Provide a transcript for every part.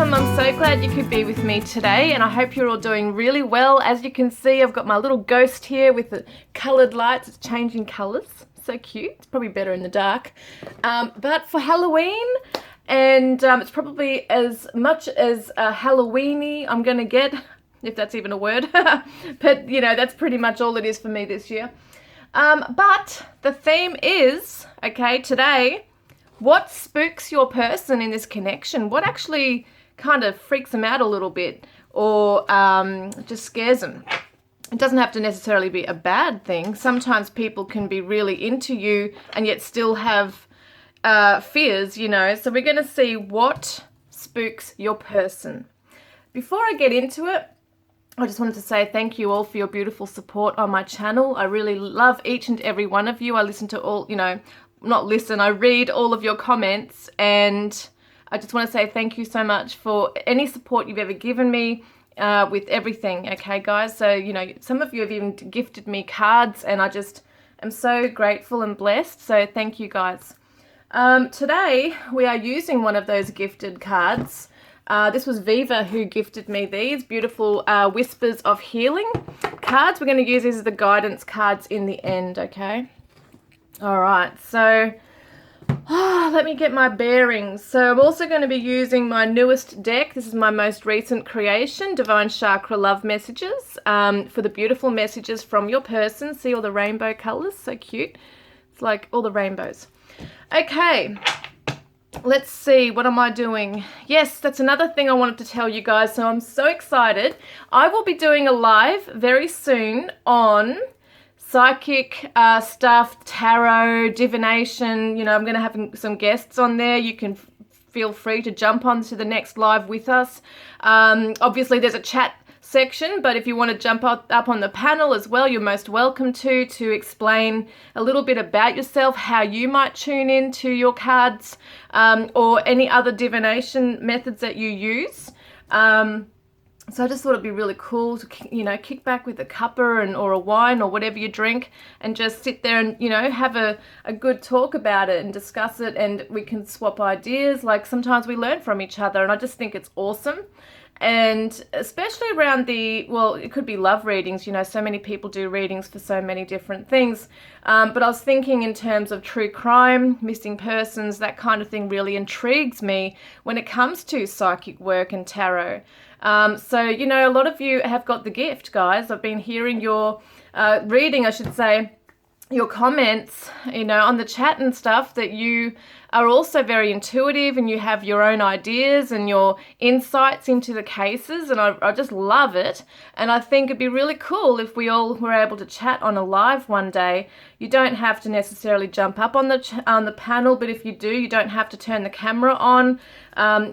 welcome. I'm so glad you could be with me today, and I hope you're all doing really well. As you can see, I've got my little ghost here with the coloured lights. It's changing colours. So cute. It's probably better in the dark. But for Halloween, and it's probably as much as Halloweeny I'm going to get, if that's even a word. But, you know, that's pretty much all it is for me this year. But the theme is, okay, today, what spooks your person in this connection? What actually kind of freaks them out a little bit or just scares them? It doesn't have to necessarily be a bad thing. Sometimes people can be really into you and yet still have fears, you know. So we're going to see what spooks your person. Before I get into it, I just wanted to say thank you all for your beautiful support on my channel. I really love each and every one of you. I listen to all, you know, not listen, I read all of your comments, and I just want to say thank you so much for any support you've ever given me with everything, okay guys? So, you know, some of you have even gifted me cards, and I just am so grateful and blessed, so thank you guys. Today we are using one of those gifted cards. This was Viva who gifted me these beautiful Whispers of Healing cards. We're going to use these as the guidance cards in the end, okay? All right, so let me get my bearings. So I'm also going to be using my newest deck. This is my most recent creation, Divine Chakra Love Messages, for the beautiful messages from your person. See all the rainbow colors? So cute. It's like all the rainbows. Okay, let's see. What am I doing? Yes, that's another thing I wanted to tell you guys. So I'm so excited. I will be doing a live very soon on psychic stuff, tarot, divination. You know, I'm going to have some guests on there. You can feel free to jump on to the next live with us. Obviously, there's a chat section, but if you want to jump up on the panel as well, you're most welcome to explain a little bit about yourself, how you might tune in to your cards, or any other divination methods that you use. So I just thought it'd be really cool to, you know, kick back with a cuppa or a wine or whatever you drink and just sit there and, you know, have a good talk about it and discuss it, and we can swap ideas. Like, sometimes we learn from each other, and I just think it's awesome. And especially around well, it could be love readings, you know, so many people do readings for so many different things. But I was thinking in terms of true crime, missing persons, that kind of thing really intrigues me when it comes to psychic work and tarot. So, you know, a lot of you have got the gift, guys. I've been hearing your reading, I should say, your comments, you know, on the chat and stuff, that you are also very intuitive and you have your own ideas and your insights into the cases, and I just love it. And I think it'd be really cool if we all were able to chat on a live one day. You don't have to necessarily jump up on the panel, but if you do, you don't have to turn the camera on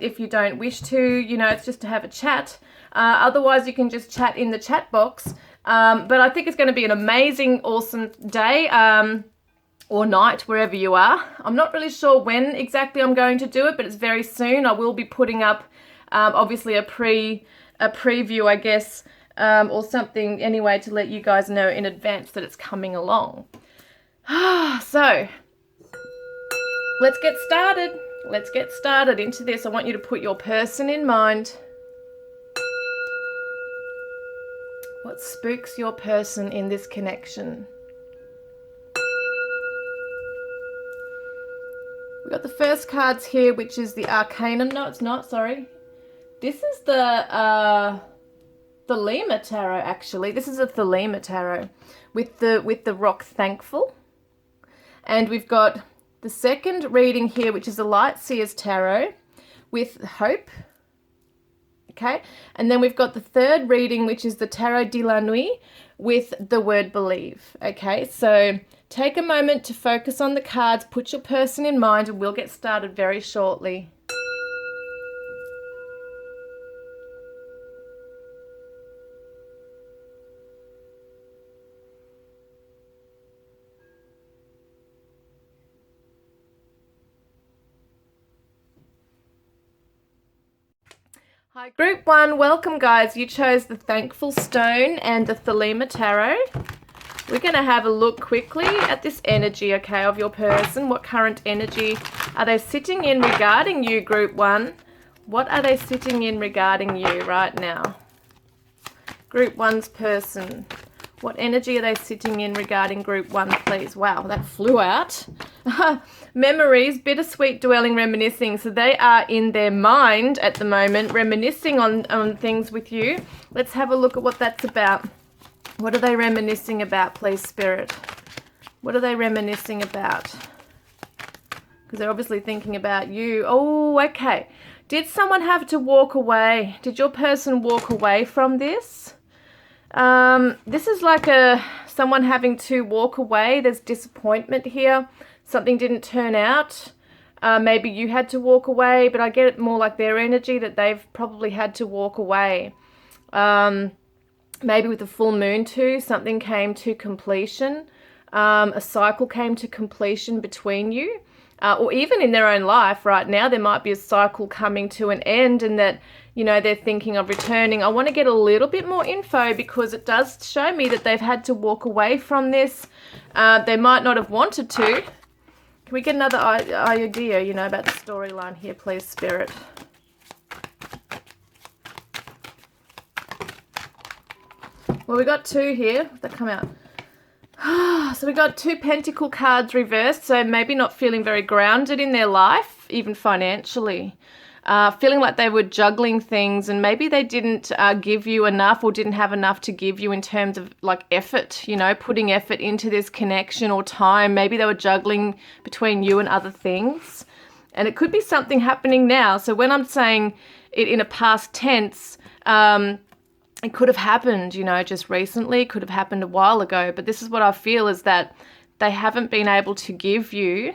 if you don't wish to. You know, it's just to have a chat. Otherwise, you can just chat in the chat box. But I think it's going to be an amazing, awesome day or night, wherever you are. I'm not really sure when exactly I'm going to do it, but it's very soon. I will be putting up, obviously, a preview, I guess, or something anyway, to let you guys know in advance that it's coming along. So, let's get started. Let's get started into this. I want you to put your person in mind. What spooks your person in this connection? We've got the first cards here, which is the Arcanum. No, it's not, sorry. This is the Thelema Tarot, actually. This is a Thelema Tarot with the rock Thankful. And we've got the second reading here, which is the Light Seers Tarot with Hope. Okay, and then we've got the third reading, which is the Tarot de la Nuit with the word Believe. Okay, so take a moment to focus on the cards, put your person in mind, and we'll get started very shortly. Hi Group 1, welcome guys. You chose the Thankful Stone and the Thelema Tarot. We're going to have a look quickly at this energy, okay, of your person. What current energy are they sitting in regarding you, Group 1? What are they sitting in regarding you right now? Group 1's person. What energy are they sitting in regarding Group 1, please? Wow, that flew out. Memories, bittersweet dwelling, reminiscing. So they are in their mind at the moment, reminiscing on things with you. Let's have a look at what that's about. What are they reminiscing about, please, Spirit? What are they reminiscing about? Because they're obviously thinking about you. Oh, okay. Did someone have to walk away? Did your person walk away from this? This is like someone having to walk away. There's disappointment here. Something didn't turn out. Maybe you had to walk away, but I get it more like their energy that they've probably had to walk away. Maybe with the full moon too, something came to completion. A cycle came to completion between you. Or even in their own life right now, there might be a cycle coming to an end, and that, you know, they're thinking of returning. I want to get a little bit more info because it does show me that they've had to walk away from this. They might not have wanted to. Can we get another idea, you know, about the storyline here, please, Spirit? Well, we got 2 here that come out. So we got 2 pentacle cards reversed, so maybe not feeling very grounded in their life, even financially. Feeling like they were juggling things, and maybe they didn't give you enough or didn't have enough to give you in terms of like effort, you know, putting effort into this connection or time. Maybe they were juggling between you and other things. And it could be something happening now. So when I'm saying it in a past tense, it could have happened, you know, just recently, could have happened a while ago. But this is what I feel, is that they haven't been able to give you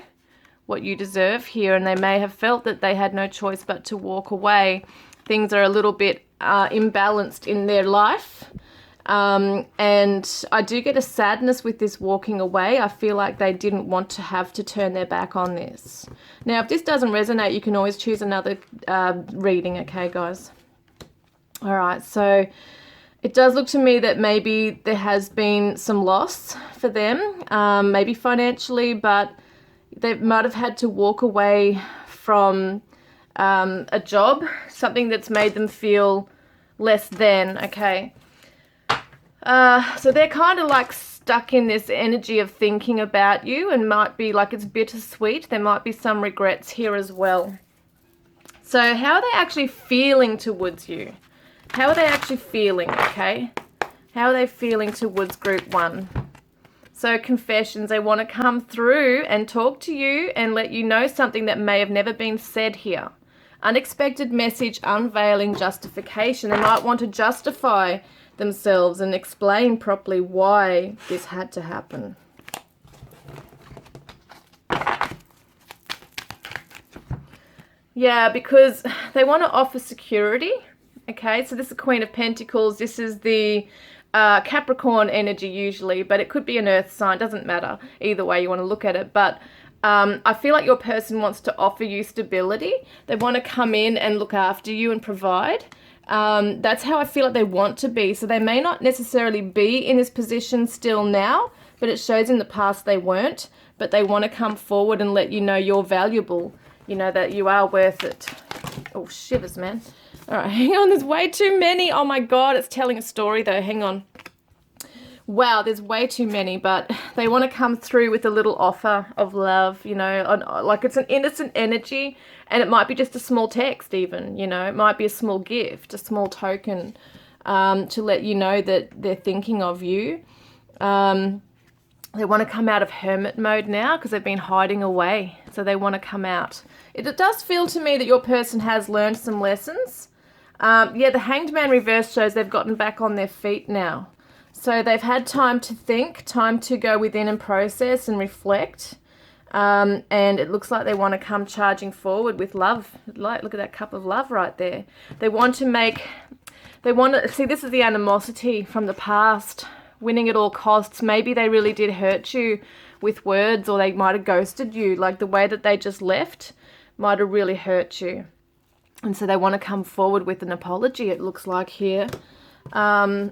what you deserve here, and they may have felt that they had no choice but to walk away. Things are a little bit imbalanced in their life. And I do get a sadness with this walking away. I feel like they didn't want to have to turn their back on this. Now, if this doesn't resonate, you can always choose another reading, okay, guys? All right, so it does look to me that maybe there has been some loss for them, maybe financially, but they might have had to walk away from a job, something that's made them feel less than, okay? So they're kind of like stuck in this energy of thinking about you, and might be like it's bittersweet. There might be some regrets here as well. So how are they actually feeling towards you? How are they actually feeling, okay? How are they feeling towards Group 1? So confessions, they want to come through and talk to you and let you know something that may have never been said here. Unexpected message, unveiling, justification. They might want to justify themselves and explain properly why this had to happen. Yeah, because they want to offer security. Okay, so this is the Queen of Pentacles. This is the Capricorn energy usually, but it could be an earth sign. Doesn't matter. Either way you want to look at it. But I feel like your person wants to offer you stability. They want to come in and look after you and provide. That's how I feel like they want to be. So they may not necessarily be in this position still now, but it shows in the past they weren't. But they want to come forward and let you know you're valuable. You know, that you are worth it. Oh, shivers, man. All right, hang on, there's way too many. Oh my God, it's telling a story though, hang on. Wow, there's way too many, but they want to come through with a little offer of love, you know, like it's an innocent energy, and it might be just a small text even, you know, it might be a small gift, a small token to let you know that they're thinking of you. They want to come out of hermit mode now because they've been hiding away, so they want to come out. It does feel to me that your person has learned some lessons. Yeah, the Hanged Man reverse shows they've gotten back on their feet now. So they've had time to think, time to go within and process and reflect. And it looks like they want to come charging forward with love. Like, look at that cup of love right there. They want to see, this is the animosity from the past, winning at all costs. Maybe they really did hurt you with words, or they might have ghosted you. Like the way that they just left might have really hurt you. And so they want to come forward with an apology, it looks like here. And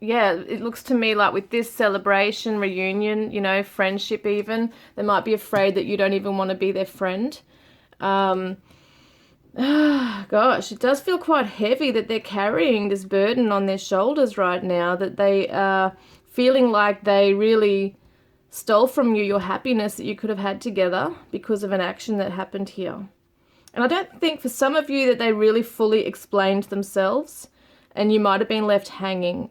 yeah, it looks to me like with this celebration, reunion, you know, friendship even, they might be afraid that you don't even want to be their friend. Gosh, it does feel quite heavy that they're carrying this burden on their shoulders right now, that they are feeling like they really stole from you your happiness that you could have had together because of an action that happened here. And I don't think for some of you that they really fully explained themselves, and you might have been left hanging.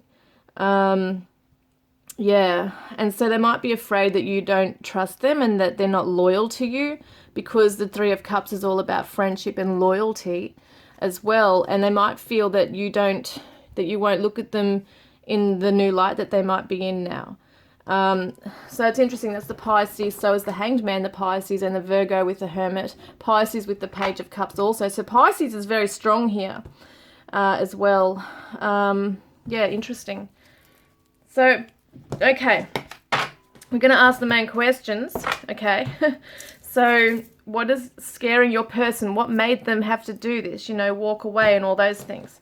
Yeah, and so they might be afraid that you don't trust them and that they're not loyal to you, because the Three of Cups is all about friendship and loyalty as well. And they might feel that you won't look at them in the new light that they might be in now. So it's interesting, that's the Pisces, so is the Hanged Man, the Pisces, and the Virgo with the Hermit, Pisces with the Page of Cups also. So Pisces is very strong here as well. Yeah, interesting. So, okay, we're going to ask the main questions, okay? So what is scaring your person? What made them have to do this, you know, walk away and all those things?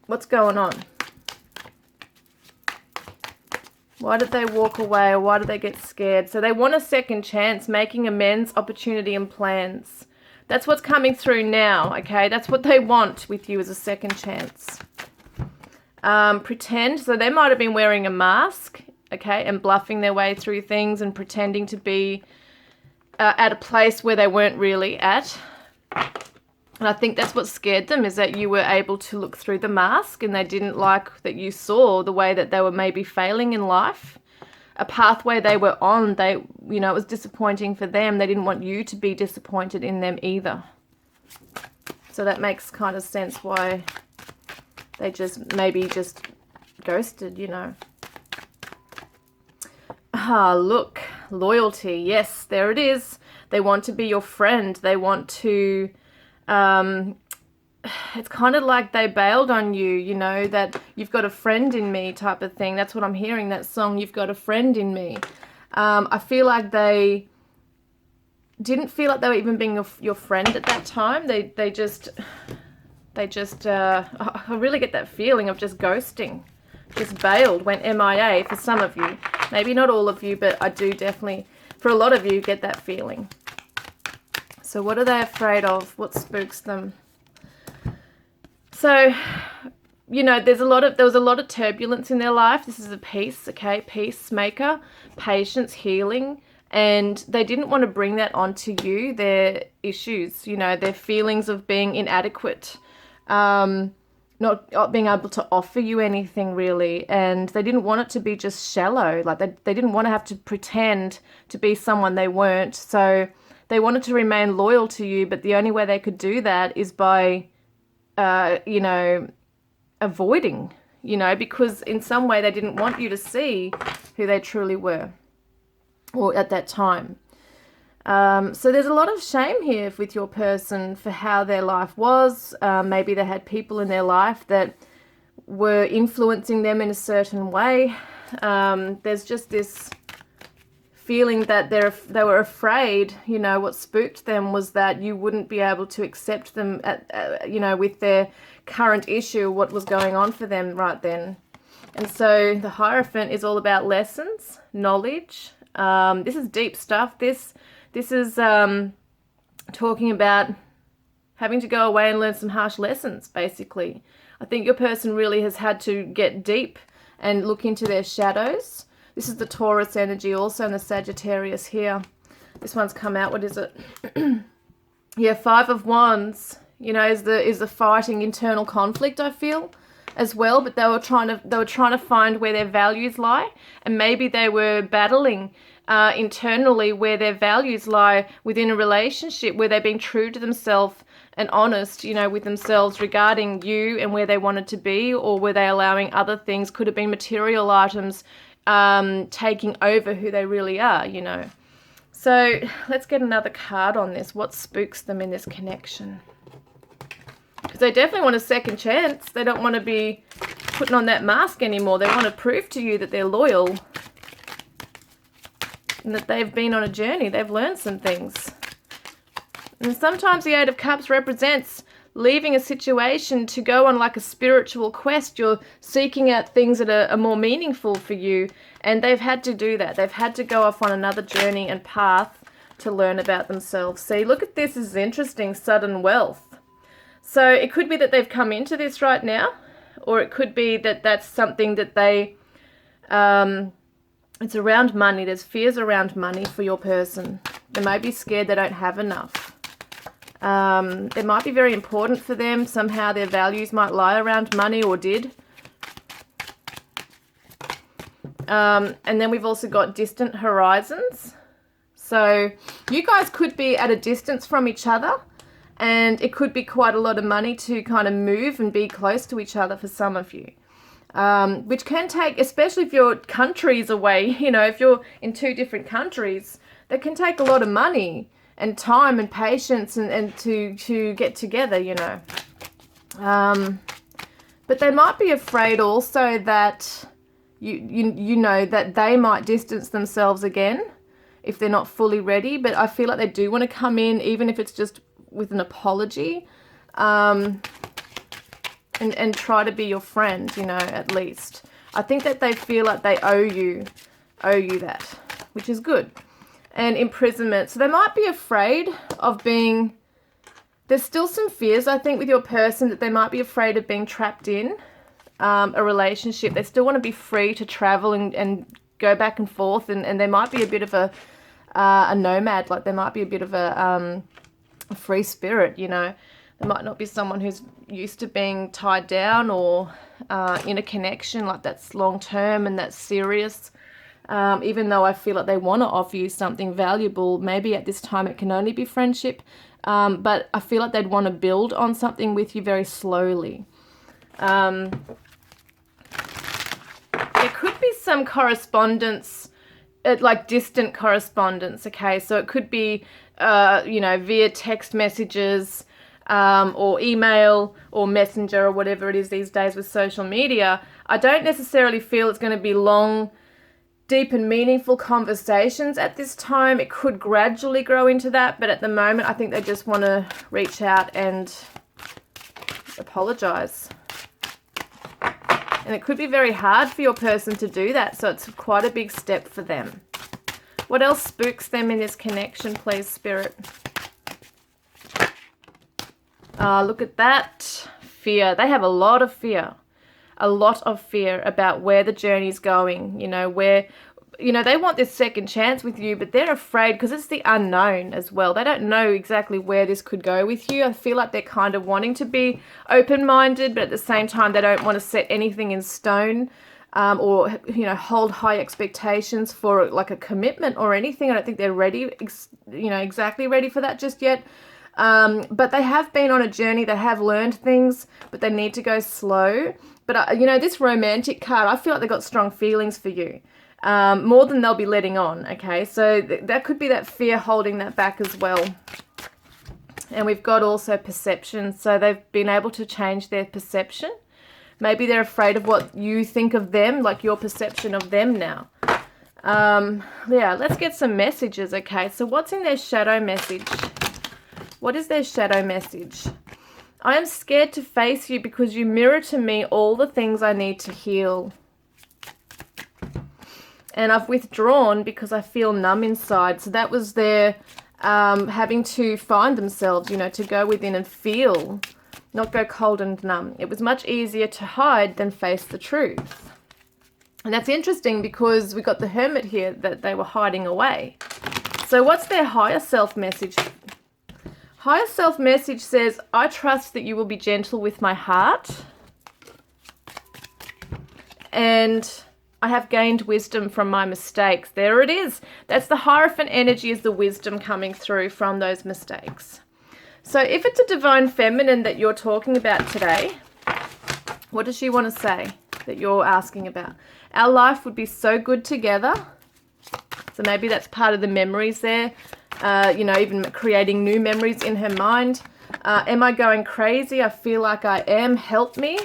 What's going on? Why did they walk away, or why did they get scared? So they want a second chance, making amends, opportunity, and plans. That's what's coming through now, okay? That's what they want with you, as a second chance. Pretend. So they might have been wearing a mask, okay, and bluffing their way through things and pretending to be at a place where they weren't really at. And I think that's what scared them, is that you were able to look through the mask and they didn't like that you saw the way that they were maybe failing in life. A pathway they were on, it was disappointing for them. They didn't want you to be disappointed in them either. So that makes kind of sense why they maybe just ghosted, you know. Look, loyalty. Yes, there it is. They want to be your friend. They want to... it's kind of like they bailed on you, you know, that you've got a friend in me type of thing. That's what I'm hearing, that song, You've Got a Friend in Me. I feel like they didn't feel like they were even being your friend at that time. They just I really get that feeling of just ghosting, just bailed, went MIA for some of you. Maybe not all of you, but I do definitely, for a lot of you, get that feeling. So what are they afraid of? What spooks them? So, you know, there was a lot of turbulence in their life. This is a peace, okay? Peacemaker, patience, healing. And they didn't want to bring that onto you, their issues, you know, their feelings of being inadequate, not being able to offer you anything really. And they didn't want it to be just shallow. Like they didn't want to have to pretend to be someone they weren't. So they wanted to remain loyal to you, but the only way they could do that is by, you know, avoiding, you know, because in some way they didn't want you to see who they truly were, or at that time. So there's a lot of shame here with your person for how their life was. Maybe they had people in their life that were influencing them in a certain way. There's just this feeling that they were afraid, you know, what spooked them was that you wouldn't be able to accept them you know, with their current issue, what was going on for them right then. And so the Hierophant is all about lessons, knowledge. This is deep stuff. This is talking about having to go away and learn some harsh lessons, basically. I think your person really has had to get deep and look into their shadows. This is the Taurus energy also, and the Sagittarius here. This one's come out, what is it? Yeah, Five of Wands, you know, is the fighting internal conflict, I feel, as well. But they were trying to find where their values lie, and maybe they were battling internally where their values lie within a relationship, where they've been true to themselves and honest, you know, with themselves regarding you and where they wanted to be, or were they allowing other things, could have been material items, taking over who they really are, you know. So let's get another card on this. What spooks them in this connection? Because they definitely want a second chance. They don't want to be putting on that mask anymore. They want to prove to you that they're loyal and that they've been on a journey. They've learned some things. And sometimes the Eight of Cups represents leaving a situation to go on like a spiritual quest. You're seeking out things that are more meaningful for you, and they've had to do that. They've had to go off on another journey and path to learn about themselves. See, look at this. This is interesting. Sudden wealth. So it could be that they've come into this right now, or it could be that that's something that they, it's around money. There's fears around money for your person. They may be scared they don't have enough. It might be very important for them. Somehow their values might lie around money, or did. And then we've also got distant horizons. So you guys could be at a distance from each other, and it could be quite a lot of money to kind of move and be close to each other for some of you. Which can take, especially if your country's away, you know, if you're in 2 different countries, that can take a lot of money and time and patience and to get together, you know. But they might be afraid also that you know that they might distance themselves again if they're not fully ready. But I feel like they do want to come in, even if it's just with an apology, and try to be your friend, you know, at least. I think that they feel like they owe you that, which is good. And imprisonment. So they might be afraid of being, there's still some fears, I think, with your person, that they might be afraid of being trapped in a relationship. They still want to be free to travel and go back and forth, and they might be a bit of a nomad, like they might be a bit of a free spirit, you know. They might not be someone who's used to being tied down or in a connection like that's long term and that's serious. Even though I feel like they want to offer you something valuable, maybe at this time it can only be friendship, but I feel like they'd want to build on something with you very slowly. There could be some correspondence, like distant correspondence, okay? So it could be, you know, via text messages, or email or messenger or whatever it is these days with social media. I don't necessarily feel it's going to be long, deep and meaningful conversations at this time. It could gradually grow into that, but at the moment I think they just want to reach out and apologize. And it could be very hard for your person to do that, so it's quite a big step for them. What else spooks them in this connection, please, Spirit? Look at that. Fear. They have a lot of fear. A lot of fear about where the journey's going. You know, where, you know, they want this second chance with you, but they're afraid because it's the unknown as well. They don't know exactly where this could go with you. I feel like they're kind of wanting to be open-minded, but at the same time, they don't want to set anything in stone, or, you know, hold high expectations for like a commitment or anything. I don't think they're ready, you know, exactly ready for that just yet. But they have been on a journey. They have learned things, but they need to go slow. But, you know, this romantic card, I feel like they've got strong feelings for you, more than they'll be letting on, okay? So that could be that fear holding that back as well. And we've got also perception. So they've been able to change their perception. Maybe they're afraid of what you think of them, like your perception of them now. Yeah, let's get some messages, okay? So what's in their shadow message? What is their shadow message? I am scared to face you because you mirror to me all the things I need to heal. And I've withdrawn because I feel numb inside. So that was their having to find themselves, you know, to go within and feel, not go cold and numb. It was much easier to hide than face the truth. And that's interesting because we got the Hermit here that they were hiding away. So what's their higher self message? Higher self message says, I trust that you will be gentle with my heart. And I have gained wisdom from my mistakes. There it is. That's the Hierophant energy, is the wisdom coming through from those mistakes. So if it's a divine feminine that you're talking about today, what does she want to say that you're asking about? Our life would be so good together. So maybe that's part of the memories there. You know, even creating new memories in her mind. Am I going crazy? I feel like I am. Help me.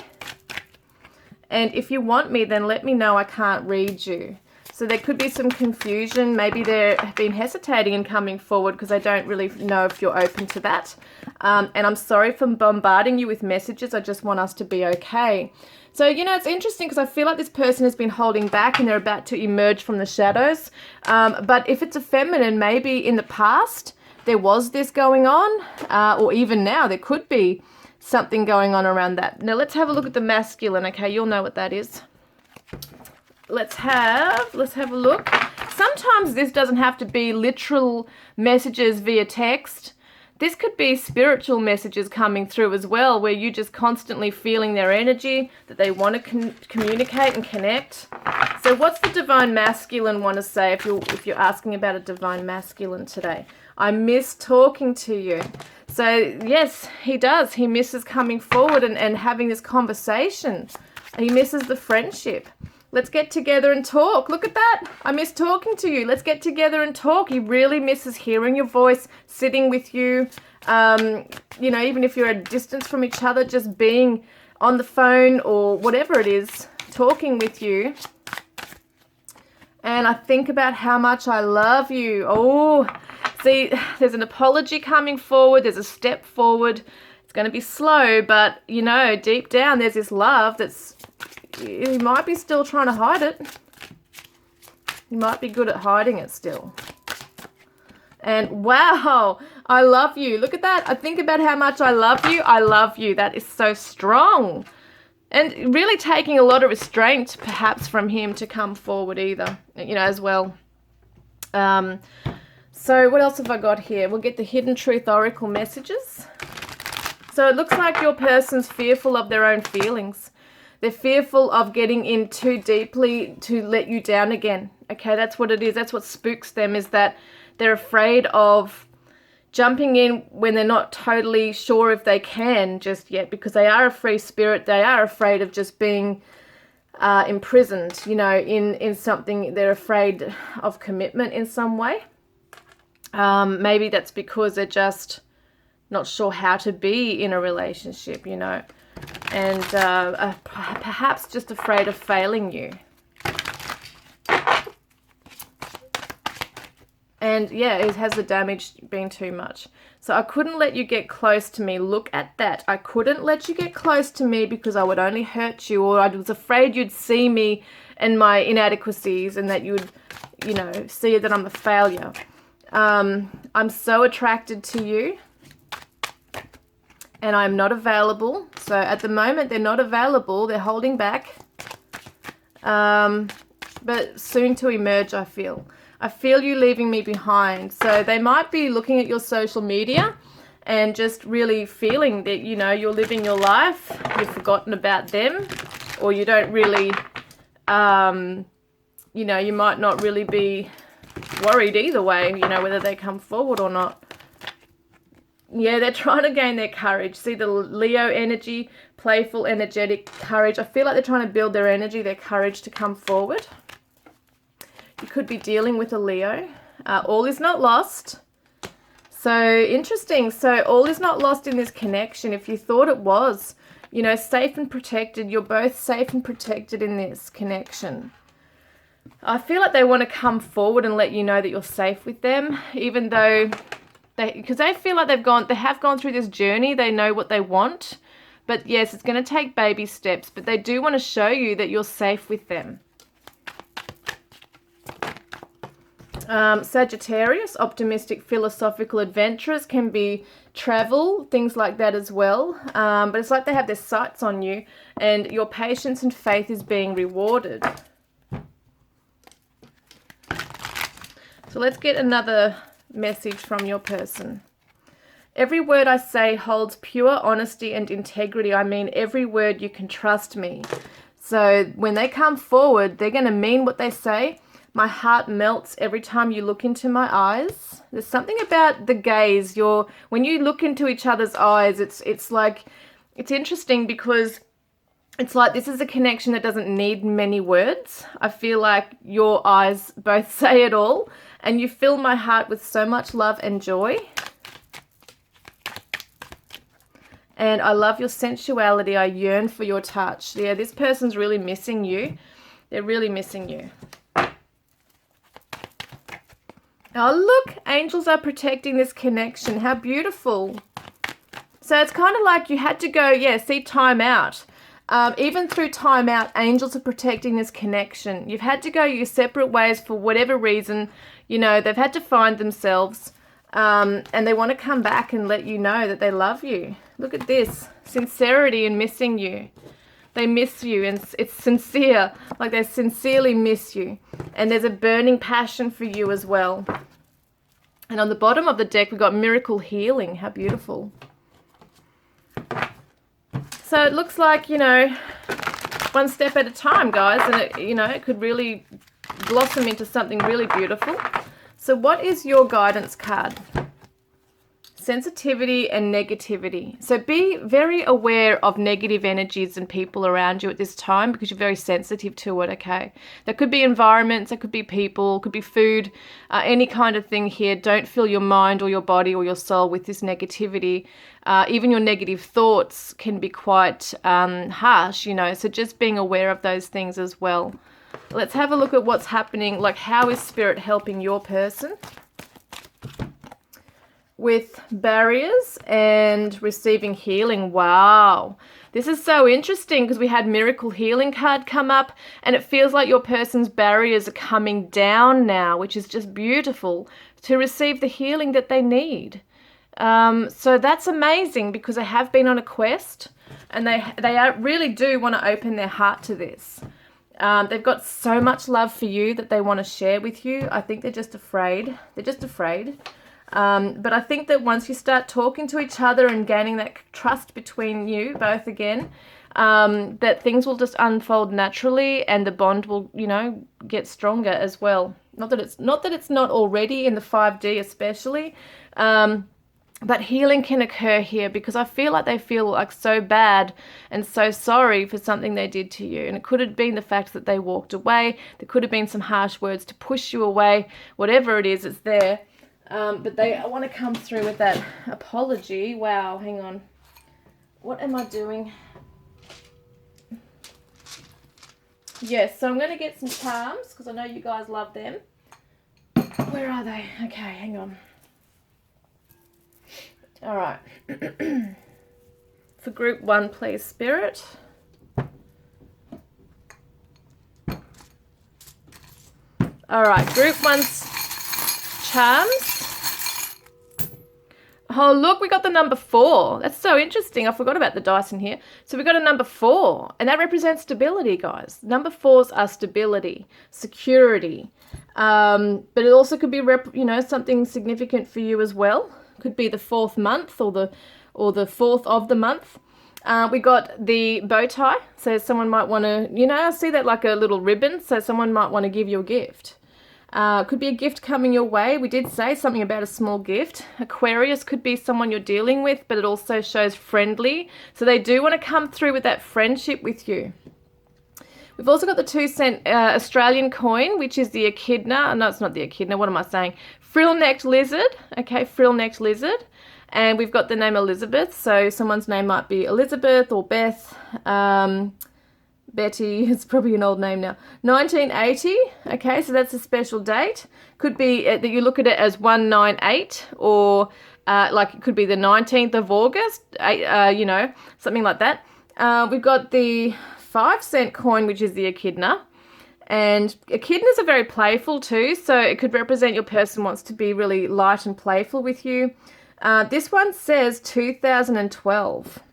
And if you want me, then let me know. I can't read you. So there could be some confusion. Maybe they've been hesitating in coming forward because they don't really know if you're open to that. And I'm sorry for bombarding you with messages. I just want us to be okay. So, you know, it's interesting because I feel like this person has been holding back and they're about to emerge from the shadows. But if it's a feminine, maybe in the past there was this going on, or even now there could be something going on around that. Now let's have a look at the masculine. Okay, you'll know what that is. Let's have a look. Sometimes this doesn't have to be literal messages via text. This could be spiritual messages coming through as well, where you're just constantly feeling their energy, that they want to communicate and connect. So what's the divine masculine want to say if you're asking about a divine masculine today? I miss talking to you. So yes, he does. He misses coming forward and having this conversation. He misses the friendship. Let's get together and talk. Look at that. I miss talking to you. Let's get together and talk. He really misses hearing your voice, sitting with you. You know, even if you're at a distance from each other, just being on the phone or whatever it is, talking with you. And I think about how much I love you. Oh, see, there's an apology coming forward. There's a step forward. It's going to be slow, but, you know, deep down there's this love that's... You might be still trying to hide it. You might be good at hiding it still. And wow, I love you. Look at that. I think about how much I love you. I love you. That is so strong. And really taking a lot of restraint perhaps from him to come forward either, you know, as well. So what else have I got here? We'll get the Hidden Truth Oracle messages. So it looks like your person's fearful of their own feelings. They're fearful of getting in too deeply to let you down again. Okay, that's what it is. That's what spooks them, is that they're afraid of jumping in when they're not totally sure if they can just yet, because they are a free spirit. They are afraid of just being imprisoned, you know, in something. They're afraid of commitment in some way. Maybe that's because they're just not sure how to be in a relationship, you know. And perhaps just afraid of failing you. And yeah, it has the damage been too much. So I couldn't let you get close to me. Look at that. I couldn't let you get close to me because I would only hurt you, or I was afraid you'd see me and my inadequacies and that you would, you know, see that I'm a failure. I'm so attracted to you. And I'm not available. So at the moment, they're not available. They're holding back. But soon to emerge, I feel. I feel you leaving me behind. So they might be looking at your social media and just really feeling that, you know, you're living your life. You've forgotten about them. Or you don't really, you know, you might not really be worried either way, you know, whether they come forward or not. Yeah, they're trying to gain their courage. See the Leo energy, playful, energetic courage. I feel like they're trying to build their energy, their courage to come forward. You could be dealing with a Leo. All is not lost. So interesting. So all is not lost in this connection. If you thought it was, you know, safe and protected. You're both safe and protected in this connection. I feel like they want to come forward and let you know that you're safe with them, even though... because they feel like they have gone through this journey. They know what they want. But yes, it's going to take baby steps. But they do want to show you that you're safe with them. Sagittarius, optimistic, philosophical adventurers, can be travel, things like that as well. But it's like they have their sights on you. And your patience and faith is being rewarded. So let's get another message from your person. Every word I say holds pure honesty and integrity. I mean every word. You can trust me. So when they come forward, they're going to mean what they say. My heart melts every time you look into my eyes. There's something about the gaze. When you look into each other's eyes, it's like, it's interesting because it's like this is a connection that doesn't need many words. I feel like your eyes both say it all. And you fill my heart with so much love and joy. And I love your sensuality. I yearn for your touch. Yeah, this person's really missing you. They're really missing you. Oh, look, angels are protecting this connection. How beautiful. So it's kind of like you had to go, yeah, see, time out. Even through time out, angels are protecting this connection. You've had to go your separate ways for whatever reason. You know, they've had to find themselves, and they want to come back and let you know that they love you. Look at this, sincerity and missing you. They miss you, and it's sincere, like they sincerely miss you. And there's a burning passion for you as well. And on the bottom of the deck, we've got miracle healing. How beautiful. So it looks like, you know, one step at a time, guys. And, it could really blossom into something really beautiful. So what is your guidance card? Sensitivity and negativity. So be very aware of negative energies and people around you at this time, because you're very sensitive to it, okay? There could be environments, there could be people, could be food, any kind of thing here. Don't fill your mind or your body or your soul with this negativity. Even your negative thoughts can be quite harsh, you know, so just being aware of those things as well. Let's have a look at what's happening, like how is Spirit helping your person with barriers and receiving healing. Wow, this is so interesting because we had miracle healing card come up, and it feels like your person's barriers are coming down now, which is just beautiful, to receive the healing that they need. So that's amazing, because they have been on a quest, and they really do want to open their heart to this. They've got so much love for you that they want to share with you. I think they're just afraid. But I think that once you start talking to each other and gaining that trust between you both again, that things will just unfold naturally, and the bond will, you know, get stronger as well. Not that it's not already in the 5D especially, but healing can occur here, because I feel like they feel like so bad and so sorry for something they did to you. And it could have been the fact that they walked away. There could have been some harsh words to push you away. Whatever it is, it's there. But I want to come through with that apology. Wow, hang on. What am I doing? Yes, so I'm going to get some charms, because I know you guys love them. Where are they? Okay, hang on. All right. For group 1, please, Spirit. All right, group 1's charms. Oh, look, we got the number 4. That's so interesting. I forgot about the dice in here. So we got a number 4, and that represents stability, guys. Number 4s are stability, security. But it also could be, something significant for you as well. Could be the 4th month or the 4th of the month. We got the bow tie. So someone might want to, I see that like a little ribbon. So someone might want to give you a gift. Could be a gift coming your way. We did say something about a small gift. Aquarius could be someone you're dealing with, but it also shows friendly. So they do want to come through with that friendship with you. We've also got the 2-cent Australian coin, which is the echidna. No, it's not the echidna. What am I saying? Frill-necked lizard. Okay, frill-necked lizard. And we've got the name Elizabeth. So someone's name might be Elizabeth or Beth. Betty, it's probably an old name now. 1980, okay, so that's a special date. Could be that you look at it as 198, or like it could be the 19th of August, something like that. We've got the 5-cent coin, which is the echidna. And echidnas are very playful too, so it could represent your person wants to be really light and playful with you. This one says 2012.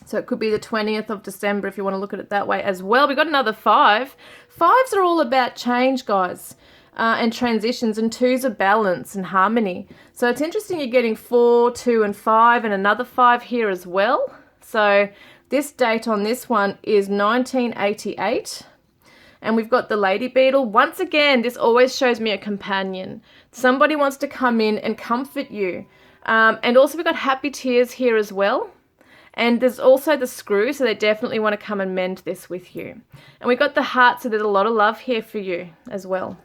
So it could be the 20th of December if you want to look at it that way as well. We've got another 5. 5s are all about change, guys, and transitions, and 2s are balance and harmony. So it's interesting you're getting 4, 2, and 5, and another 5 here as well. So this date on this one is 1988. And we've got the lady beetle. Once again, this always shows me a companion. Somebody wants to come in and comfort you. And also we've got happy tears here as well. And there's also the screw, so they definitely want to come and mend this with you. And we've got the heart, so there's a lot of love here for you as well.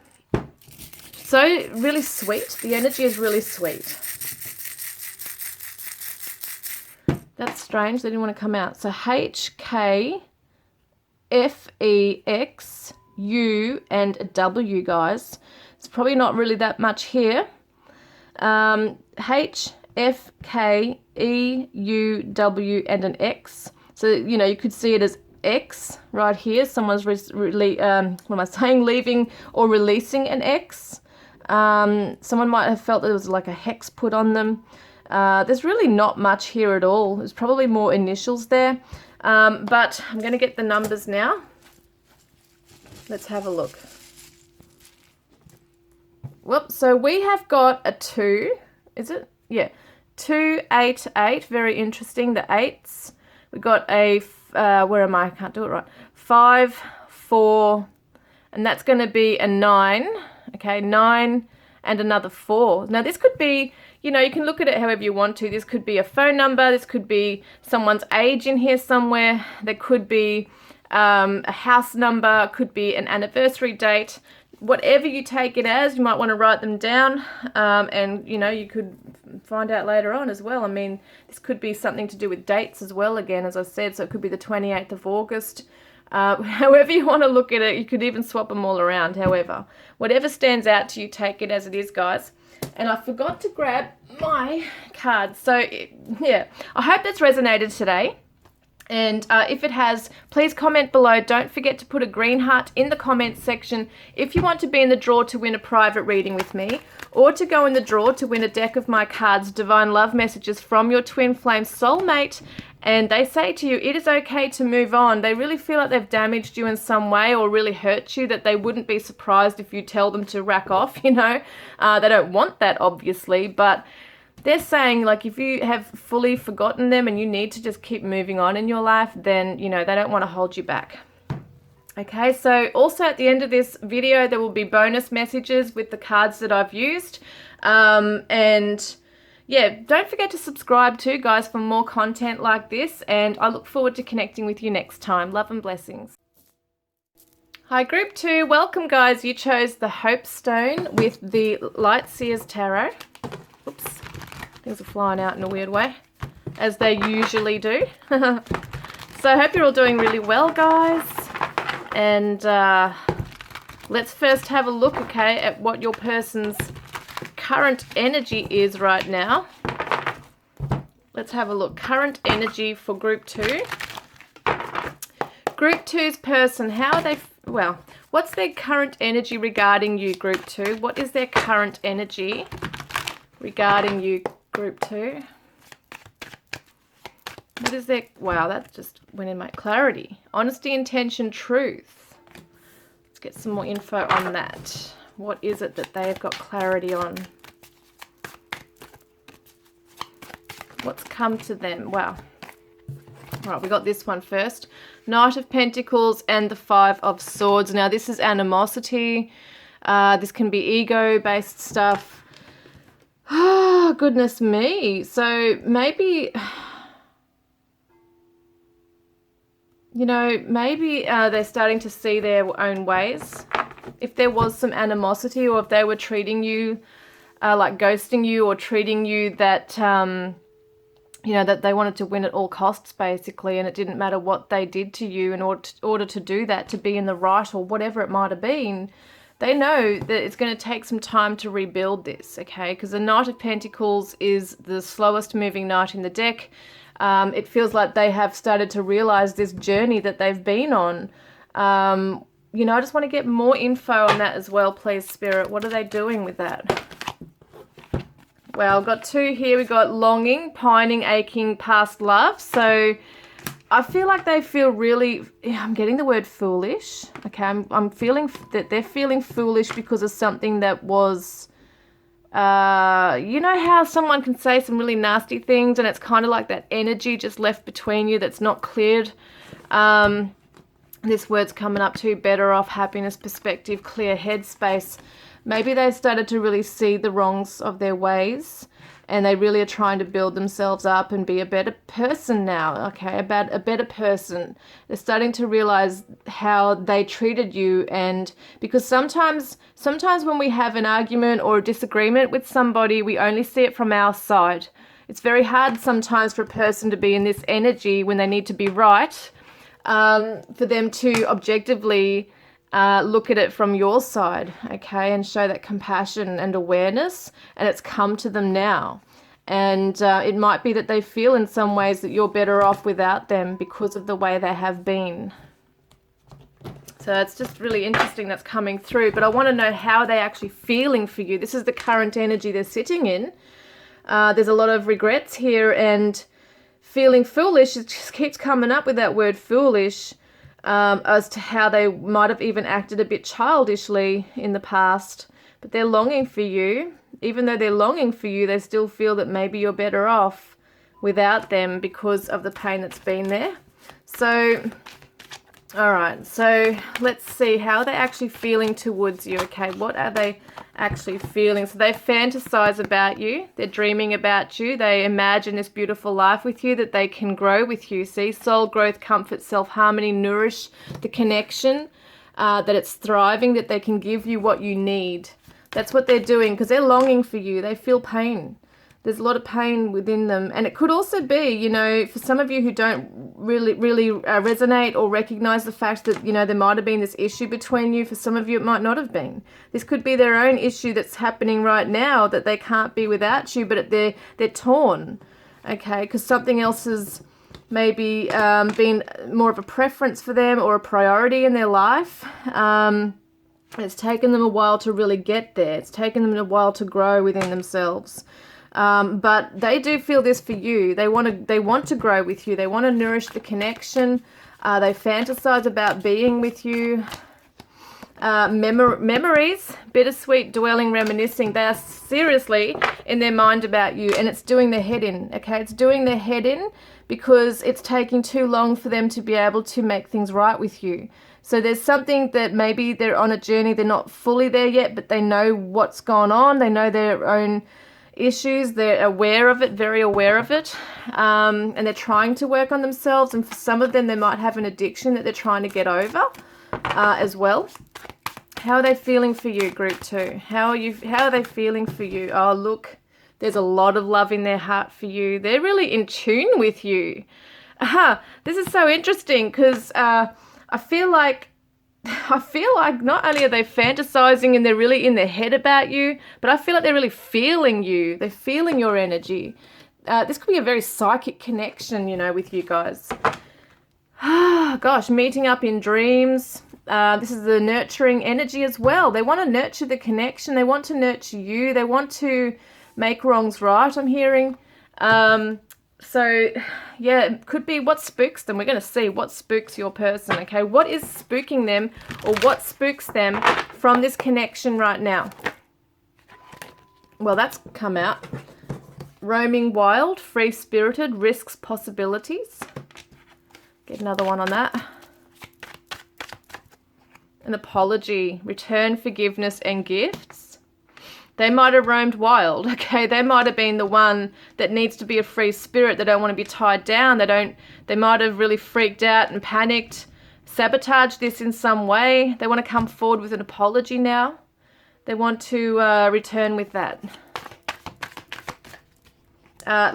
So really sweet. The energy is really sweet. That's strange. They didn't want to come out. So HKFEXU and W, guys. It's probably not really that much here. H, F, K, E, U, W, and an X. So, you know, you could see it as X right here. Someone's leaving or releasing an X. Someone might have felt there was like a hex put on them. There's really not much here at all. There's probably more initials there. But I'm going to get the numbers now. Let's have a look. Whoops, so we have got a 2, is it? Yeah, 2, 8, 8, very interesting, the 8s. We got a, where am I can't do it right, 5, 4, and that's going to be a 9, okay, 9 and another 4. Now this could be, you know, you can look at it however you want to. This could be a phone number, this could be someone's age in here somewhere, there could be a house number, could be an anniversary date. Whatever you take it as, you might want to write them down, and you know, you could find out later on as well. I mean, this could be something to do with dates as well, again, as I said, so it could be the 28th of August. However you want to look at it, you could even swap them all around. However, whatever stands out to you, take it as it is, guys. And I forgot to grab my cards. So, yeah, I hope that's resonated today. And if it has, please comment below. Don't forget to put a green heart in the comments section if you want to be in the draw to win a private reading with me, or to go in the draw to win a deck of my cards, Divine Love Messages from your twin flame soulmate. And they say to you, it is okay to move on. They really feel like they've damaged you in some way or really hurt you, that they wouldn't be surprised if you tell them to rack off, you know. They don't want that, obviously, but they're saying, like, if you have fully forgotten them and you need to just keep moving on in your life, then, you know, they don't want to hold you back. Okay, so also at the end of this video, there will be bonus messages with the cards that I've used. And yeah, don't forget to subscribe too, guys, for more content like this. And I look forward to connecting with you next time. Love and blessings. Hi, Group 2. Welcome, guys. You chose the Hope Stone with the Light Seers Tarot. Oops. Things are flying out in a weird way, as they usually do. So I hope you're all doing really well, guys. And let's first have a look, okay, at what your person's current energy is right now. Let's have a look. Current energy for Group 2. Group 2's person, how are they, well, what's their current energy regarding you, Group 2? What is their current energy regarding you, Group 2? What is their, wow, that just went in my clarity. Honesty, intention, truth. Let's get some more info on that. What is it that they have got clarity on? What's come to them? Wow. All right, we got this one first. Knight of Pentacles and the Five of Swords. Now, this is animosity. This can be ego-based stuff. Oh, goodness me. So maybe, you know, maybe they're starting to see their own ways. If there was some animosity, or if they were treating you like ghosting you, or treating you that, you know, that they wanted to win at all costs, basically, and it didn't matter what they did to you in order to do that, to be in the right, or whatever it might have been. They know that it's going to take some time to rebuild this, okay? Because the Knight of Pentacles is the slowest moving knight in the deck. It feels like they have started to realize this journey that they've been on. You know, I just want to get more info on that as well, please, Spirit. What are they doing with that? Well, I've got 2 here. We've got longing, pining, aching, past love. So I feel like they feel really, I'm getting the word foolish. Okay, I'm feeling that they're feeling foolish because of something that was, you know how someone can say some really nasty things and it's kind of like that energy just left between you that's not cleared. This word's coming up too, better off, happiness, perspective, clear headspace. Maybe they started to really see the wrongs of their ways, and they really are trying to build themselves up and be a better person now, okay, a better person. They're starting to realize how they treated you, and because sometimes when we have an argument or a disagreement with somebody, we only see it from our side. It's very hard sometimes for a person to be in this energy when they need to be right, for them to objectively look at it from your side, okay, and show that compassion and awareness, and it's come to them now. And it might be that they feel in some ways that you're better off without them because of the way they have been. So it's just really interesting that's coming through. But I want to know how they're actually feeling for you. This is the current energy they're sitting in. There's a lot of regrets here and feeling foolish. It just keeps coming up with that word foolish. As to how they might have even acted a bit childishly in the past. But they're longing for you. Even though they're longing for you, they still feel that maybe you're better off without them because of the pain that's been there. So, all right. So let's see how they're actually feeling towards you. Okay, what are they actually feeling? So they fantasize about you. They're dreaming about you. They imagine this beautiful life with you that they can grow with you. See, soul growth, comfort, self-harmony, nourish the connection, that it's thriving, that they can give you what you need. That's what they're doing because they're longing for you. They feel pain. There's a lot of pain within them. And it could also be, you know, for some of you who don't really resonate or recognize the fact that, you know, there might have been this issue between you. For some of you, it might not have been. This could be their own issue that's happening right now that they can't be without you, but they're torn, okay, because something else has maybe been more of a preference for them or a priority in their life. It's taken them a while to really get there. It's taken them a while to grow within themselves. But they do feel this for you. They want to grow with you. They want to nourish the connection. They fantasize about being with you. Memories, bittersweet, dwelling, reminiscing. They are seriously in their mind about you, and it's doing their head in. Okay, it's doing their head in because it's taking too long for them to be able to make things right with you. So there's something that maybe they're on a journey. They're not fully there yet, but they know what's gone on. They know their own issues. They're aware of it, very aware of it, and they're trying to work on themselves. And for some of them, they might have an addiction that they're trying to get over as well. How are they feeling for you, group 2? How are they feeling for you? Oh, look, there's a lot of love in their heart for you. They're really in tune with you. This is so interesting because I feel like not only are they fantasizing and they're really in their head about you, but I feel like they're really feeling you. They're feeling your energy. This could be a very psychic connection, you know, with you guys. Gosh, meeting up in dreams. This is the nurturing energy as well. They want to nurture the connection. They want to nurture you. They want to make wrongs right, I'm hearing. So, yeah, it could be what spooks them. We're going to see what spooks your person, okay? What is spooking them or what spooks them from this connection right now? Well, that's come out. Roaming wild, free-spirited, risks, possibilities. Get another one on that. An apology, return, forgiveness, and gifts. They might have roamed wild, okay? They might have been the one that needs to be a free spirit. They don't want to be tied down. They might have really freaked out and panicked, sabotaged this in some way. They want to come forward with an apology now. They want to return with that.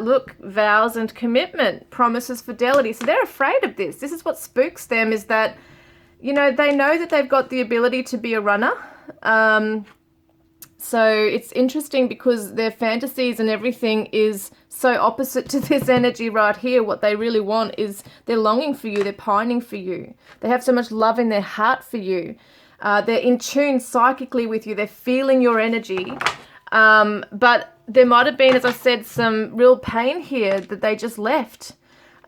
Look, vows and commitment, promises, fidelity. So they're afraid of this. This is what spooks them, is that, you know, they know that they've got the ability to be a runner. So it's interesting because their fantasies and everything is so opposite to this energy right here. What they really want is they're longing for you. They're pining for you. They have so much love in their heart for you. They're in tune psychically with you. They're feeling your energy. But there might have been, as I said, some real pain here that they just left.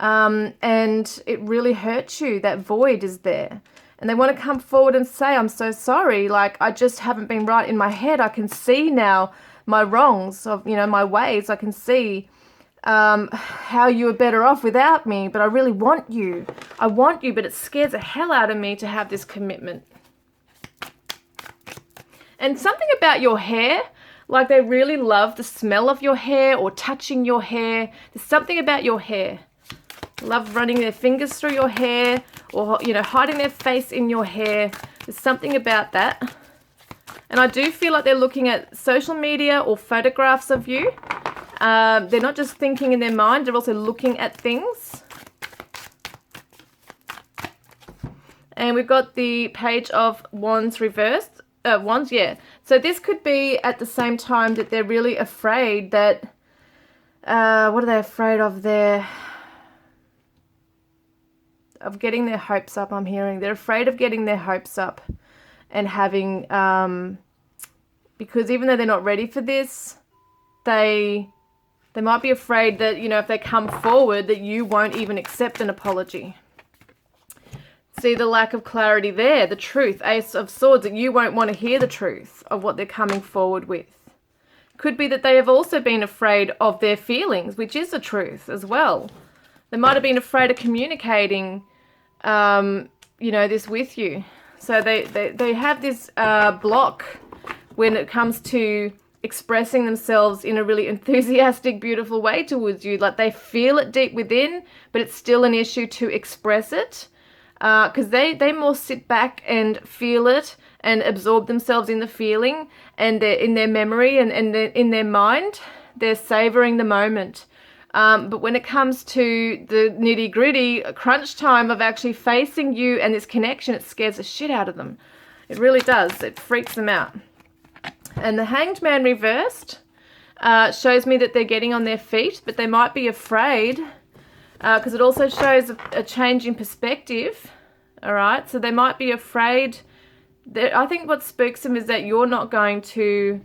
And it really hurts you. That void is there. And they want to come forward and say, I'm so sorry. Like, I just haven't been right in my head. I can see now my wrongs of, you know, my ways. I can see how you were better off without me. But I really want you. I want you, but it scares the hell out of me to have this commitment. And something about your hair, like they really love the smell of your hair or touching your hair. There's something about your hair. Love running their fingers through your hair or, you know, hiding their face in your hair. There's something about that. And I do feel like they're looking at social media or photographs of you. They're not just thinking in their mind, they're also looking at things. And we've got the Page of Wands reversed. Wands, yeah. So this could be at the same time that they're really afraid that, what are they afraid of? Of getting their hopes up, I'm hearing. They're afraid of getting their hopes up and having, because even though they're not ready for this, they might be afraid that, you know, if they come forward, that you won't even accept an apology. See the lack of clarity there, the truth, Ace of Swords, that you won't want to hear the truth of what they're coming forward with. Could be that they have also been afraid of their feelings, which is the truth as well. They might have been afraid of communicating, you know, this with you. So they have this block when it comes to expressing themselves in a really enthusiastic, beautiful way towards you. Like they feel it deep within, but it's still an issue to express it. Because they more sit back and feel it and absorb themselves in the feeling, and they're in their memory and in their mind, they're savoring the moment. But when it comes to the nitty gritty crunch time of actually facing you and this connection, it scares the shit out of them. It really does. It freaks them out. And the Hanged Man reversed shows me that they're getting on their feet, but they might be afraid. Because it also shows a change in perspective, all right? So they might be afraid. I think what spooks them is that you're not going to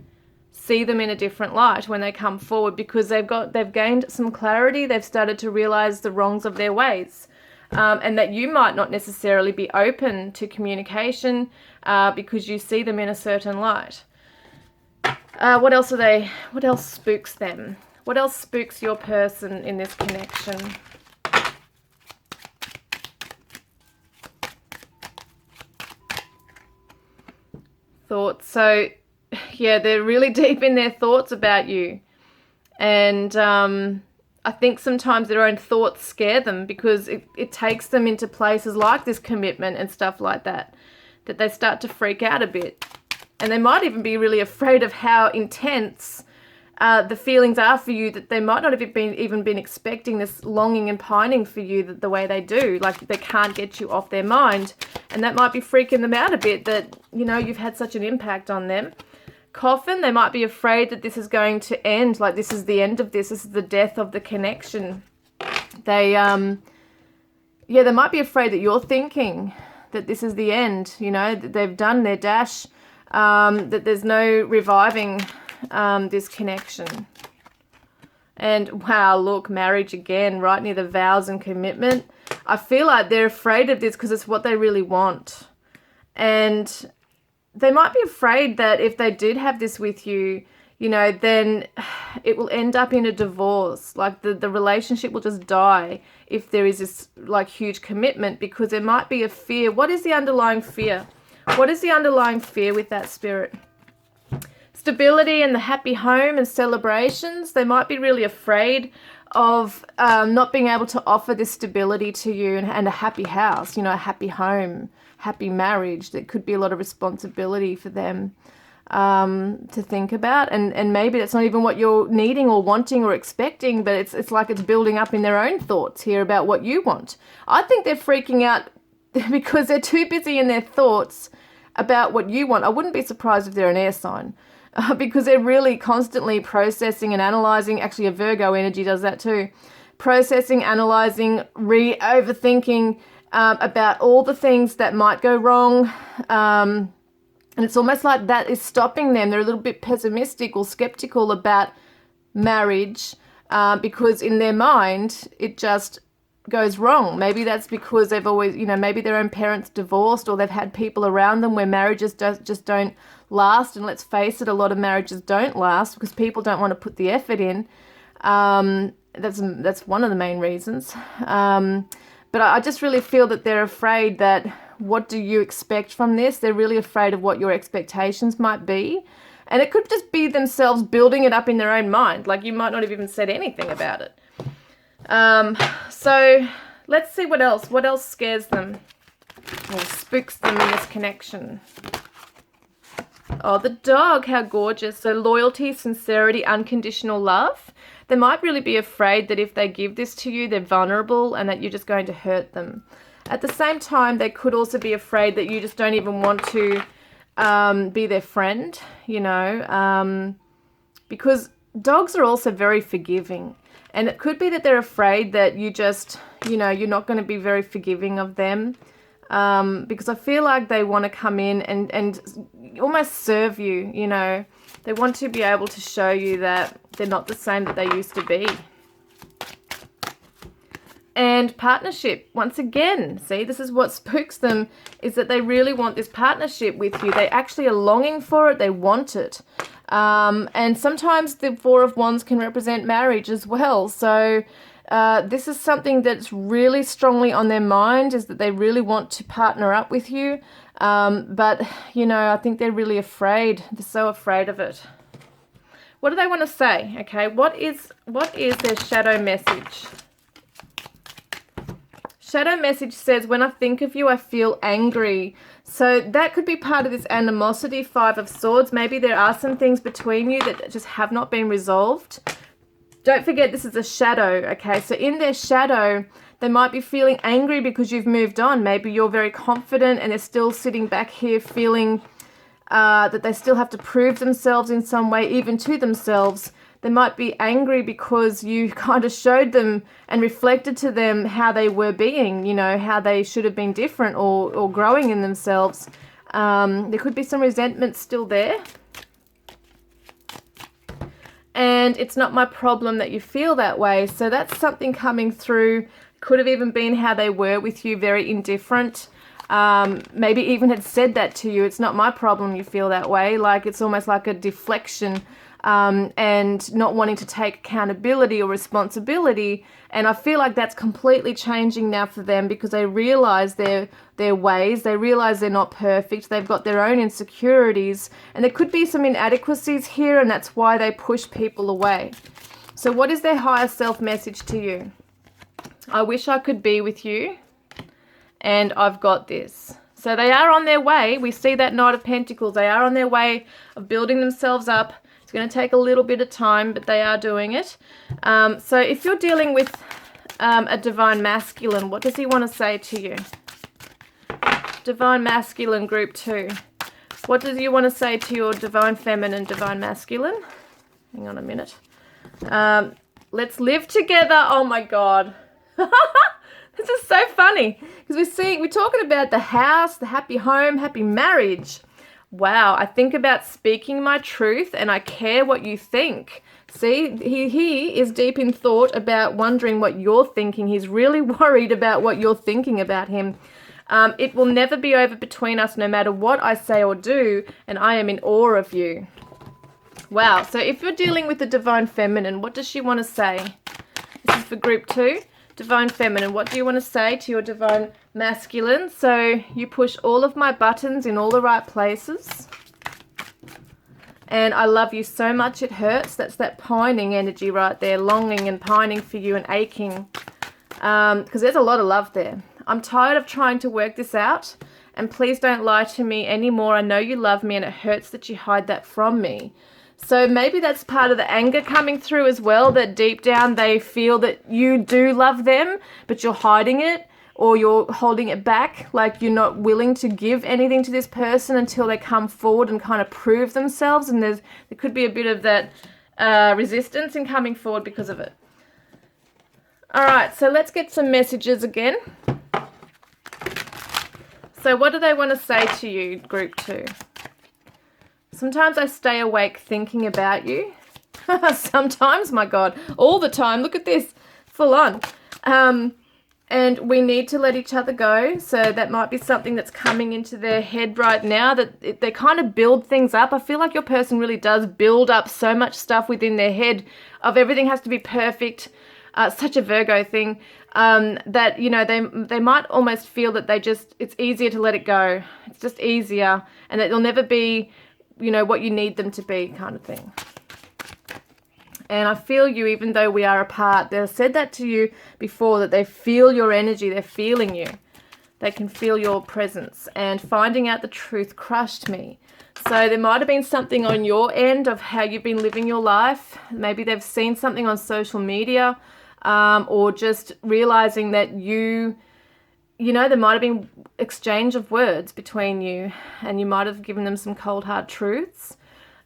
see them in a different light when they come forward, because they've gained some clarity. They've started to realize the wrongs of their ways, and that you might not necessarily be open to communication because you see them in a certain light. What else spooks them? What else spooks your person in this connection? Thoughts. So yeah, they're really deep in their thoughts about you, and I think sometimes their own thoughts scare them, because it takes them into places like this commitment and stuff like that they start to freak out a bit, and they might even be really afraid of how intense the feelings are for you, that they might not have even been expecting this longing and pining for you the way they do. Like they can't get you off their mind, and that might be freaking them out a bit, that, you know, you've had such an impact on them. Coffin, they might be afraid that this is going to end, like this is the end of this is the death of the connection. They might be afraid that you're thinking that this is the end, you know, that they've done their dash, that there's no reviving this connection. And wow, look, marriage again, right near the vows and commitment. I feel like they're afraid of this because it's what they really want. And they might be afraid that if they did have this with you, you know, then it will end up in a divorce. Like the relationship will just die if there is this like huge commitment, because there might be a fear. What is the underlying fear? What is the underlying fear with that spirit? Stability and the happy home and celebrations. They might be really afraid of not being able to offer this stability to you and a happy house, you know, a happy home, happy marriage. There could be a lot of responsibility for them to think about, and maybe that's not even what you're needing or wanting or expecting, but it's like it's building up in their own thoughts here about what you want. I think they're freaking out because they're too busy in their thoughts about what you want. I wouldn't be surprised if they're an air sign. Because they're really constantly processing and analyzing. Actually, a Virgo energy does that too. Processing, analyzing, overthinking about all the things that might go wrong. And it's almost like that is stopping them. They're a little bit pessimistic or skeptical about marriage because in their mind, it just goes wrong. Maybe that's because they've always, you know, maybe their own parents divorced, or they've had people around them where marriages just don't last. And let's face it, a lot of marriages don't last because people don't want to put the effort in. That's one of the main reasons. But I just really feel that they're afraid that, what do you expect from this? They're really afraid of what your expectations might be. And it could just be themselves building it up in their own mind. Like you might not have even said anything about it. So let's see what else scares them or spooks them in this connection. Oh, the dog, how gorgeous. So loyalty, sincerity, unconditional love. They might really be afraid that if they give this to you, they're vulnerable and that you're just going to hurt them. At the same time, they could also be afraid that you just don't even want to be their friend, you know, because dogs are also very forgiving. And it could be that they're afraid that you just, you know, you're not going to be very forgiving of them. Because I feel like they want to come in and almost serve you, you know. They want to be able to show you that they're not the same that they used to be. And partnership, once again, see, this is what spooks them, is that they really want this partnership with you. They actually are longing for it. They want it. And sometimes the Four of Wands can represent marriage as well. So this is something that's really strongly on their mind, is that they really want to partner up with you. But, you know, I think they're really afraid. They're so afraid of it. What do they want to say? Okay, what is their shadow message? Shadow message says, when I think of you, I feel angry. So that could be part of this animosity, Five of Swords. Maybe there are some things between you that just have not been resolved. Don't forget, this is a shadow, okay? So in their shadow, they might be feeling angry because you've moved on. Maybe you're very confident and they're still sitting back here feeling that they still have to prove themselves in some way, even to themselves. They might be angry because you kind of showed them and reflected to them how they were being, you know, how they should have been different or growing in themselves. There could be some resentment still there. And it's not my problem that you feel that way. So that's something coming through. Could have even been how they were with you, very indifferent. Maybe even had said that to you. It's not my problem you feel that way. Like it's almost like a deflection. And not wanting to take accountability or responsibility. And I feel like that's completely changing now for them, because they realize their ways. They realize they're not perfect. They've got their own insecurities. And there could be some inadequacies here, and that's why they push people away. So what is their higher self message to you? I wish I could be with you, and I've got this. So they are on their way. We see that Knight of Pentacles. They are on their way of building themselves up. It's going to take a little bit of time, but they are doing it. So if you're dealing with a Divine Masculine, what does he want to say to you? Divine Masculine Group 2. What does he want to say to your Divine Feminine, Divine Masculine? Hang on a minute. Let's live together. Oh my God. This is so funny, because we're talking about the house, the happy home, happy marriage. Wow, I think about speaking my truth and I care what you think. See, he is deep in thought about wondering what you're thinking. He's really worried about what you're thinking about him. It will never be over between us no matter what I say or do, and I am in awe of you. Wow, so if you're dealing with the Divine Feminine, what does she want to say? This is for Group 2. Divine Feminine, what do you want to say to your Divine Masculine? So you push all of my buttons in all the right places. And I love you so much it hurts. That's that pining energy right there, longing and pining for you and aching. Because there's a lot of love there. I'm tired of trying to work this out. And please don't lie to me anymore. I know you love me and it hurts that you hide that from me. So maybe that's part of the anger coming through as well, that deep down they feel that you do love them, but you're hiding it or you're holding it back, like you're not willing to give anything to this person until they come forward and kind of prove themselves. And there could be a bit of that resistance in coming forward because of it. All right, so let's get some messages again. So what do they want to say to you, Group 2? Sometimes I stay awake thinking about you. Sometimes, my God, all the time. Look at this, full on. And we need to let each other go. So that might be something that's coming into their head right now, that they kind of build things up. I feel like your person really does build up so much stuff within their head of everything has to be perfect. Such a Virgo thing, that, you know, they might almost feel that it's easier to let it go. It's just easier, and that they'll never be, you know, what you need them to be, kind of thing. And I feel you, even though we are apart. They've said that to you before, that they feel your energy. They're feeling you. They can feel your presence. And finding out the truth crushed me. So there might have been something on your end of how you've been living your life. Maybe they've seen something on social media, or just realizing that you you know, there might have been exchange of words between you, and you might have given them some cold hard truths.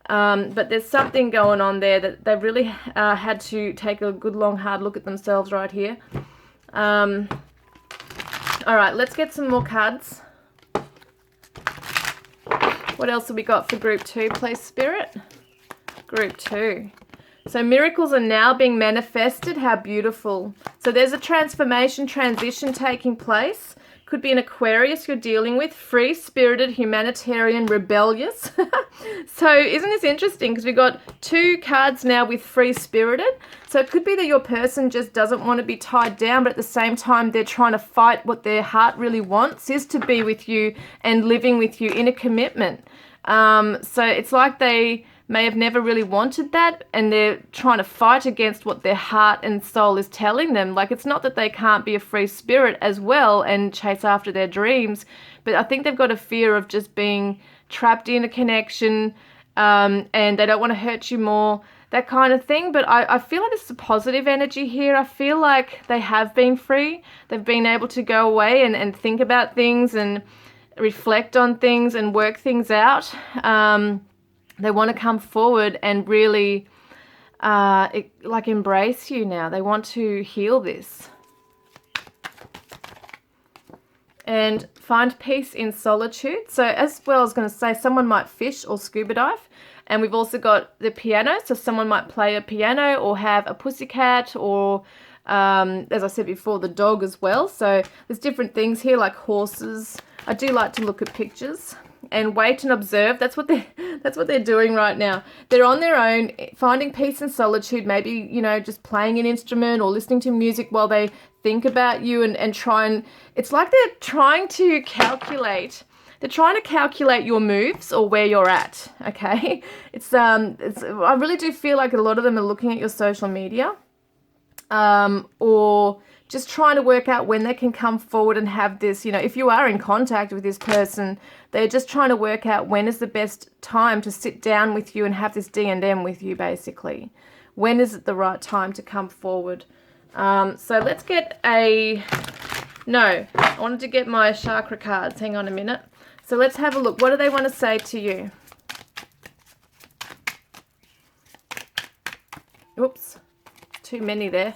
But there's something going on there that they really had to take a good long hard look at themselves right here. All right, let's get some more cards. What else have we got for group 2, please, Spirit? Group 2. So miracles are now being manifested. How beautiful. So there's a transformation, transition taking place. Could be an Aquarius you're dealing with, free-spirited, humanitarian, rebellious. So isn't this interesting? Because we've got 2 cards now with free-spirited. So it could be that your person just doesn't want to be tied down, but at the same time they're trying to fight what their heart really wants, is to be with you and living with you in a commitment. So it's like they may have never really wanted that, and they're trying to fight against what their heart and soul is telling them. Like, it's not that they can't be a free spirit as well and chase after their dreams, but I think they've got a fear of just being trapped in a connection, and they don't want to hurt you more, that kind of thing. But I feel like there's a positive energy here. I feel like they have been free. They've been able to go away and think about things and reflect on things and work things out. They want to come forward and really like embrace you now. They want to heal this. And find peace in solitude. So as well, I was going to say, someone might fish or scuba dive. And we've also got the piano. So someone might play a piano or have a pussycat or, as I said before, the dog as well. So there's different things here like horses. I do like to look at pictures. And wait and observe. That's what they're doing right now. They're on their own, finding peace and solitude, maybe, you know, just playing an instrument or listening to music while they think about you and try and, it's like they're trying to calculate. They're trying to calculate your moves or where you're at, okay? I really do feel like a lot of them are looking at your social media, or just trying to work out when they can come forward and have this, you know, if you are in contact with this person, they're just trying to work out when is the best time to sit down with you and have this D&M with you, basically. When is it the right time to come forward? So let's get I wanted to get my chakra cards. Hang on a minute. So let's have a look. What do they want to say to you? Oops, too many there.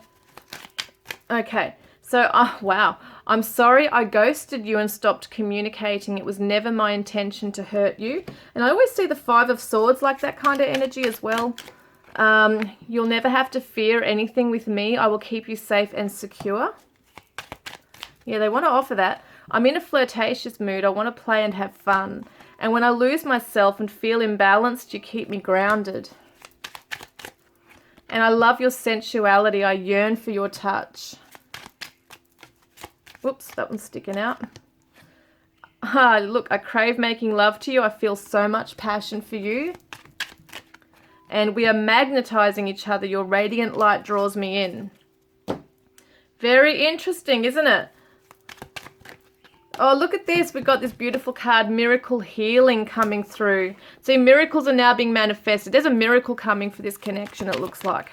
Okay, so, wow, I'm sorry I ghosted you and stopped communicating. It was never my intention to hurt you. And I always see the 5 of Swords like that kind of energy as well. You'll never have to fear anything with me. I will keep you safe and secure. Yeah, they want to offer that. I'm in a flirtatious mood. I want to play and have fun. And when I lose myself and feel imbalanced, you keep me grounded. And I love your sensuality. I yearn for your touch. Whoops, that one's sticking out. Look, I crave making love to you. I feel so much passion for you. And we are magnetizing each other. Your radiant light draws me in. Very interesting, isn't it? Oh, look at this. We've got this beautiful card, miracle healing, coming through. See, miracles are now being manifested. There's a miracle coming for this connection, it looks like.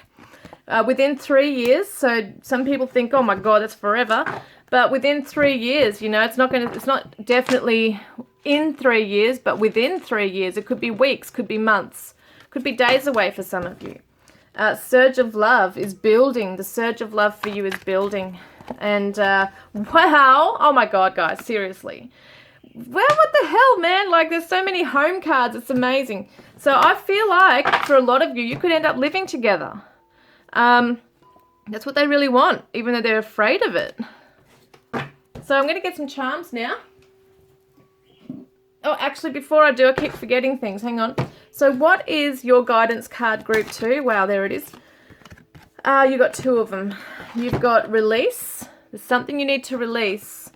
Within 3 years, so some people think, oh my God, that's forever. But within 3 years, you know, it's not definitely in 3 years, but within 3 years. It could be weeks, could be months, could be days away for some of you. Surge of love is building. The surge of love for you is building. And wow, oh my God, guys, seriously. Well, what the hell, man? Like, there's so many home cards. It's amazing. So I feel like for a lot of you, you could end up living together. That's what they really want, even though they're afraid of it. So I'm going to get some charms now. Oh, actually, before I do, I keep forgetting things. Hang on. So what is your guidance card, group 2? Wow, there it is. You got 2 of them. You've got release. There's something you need to release.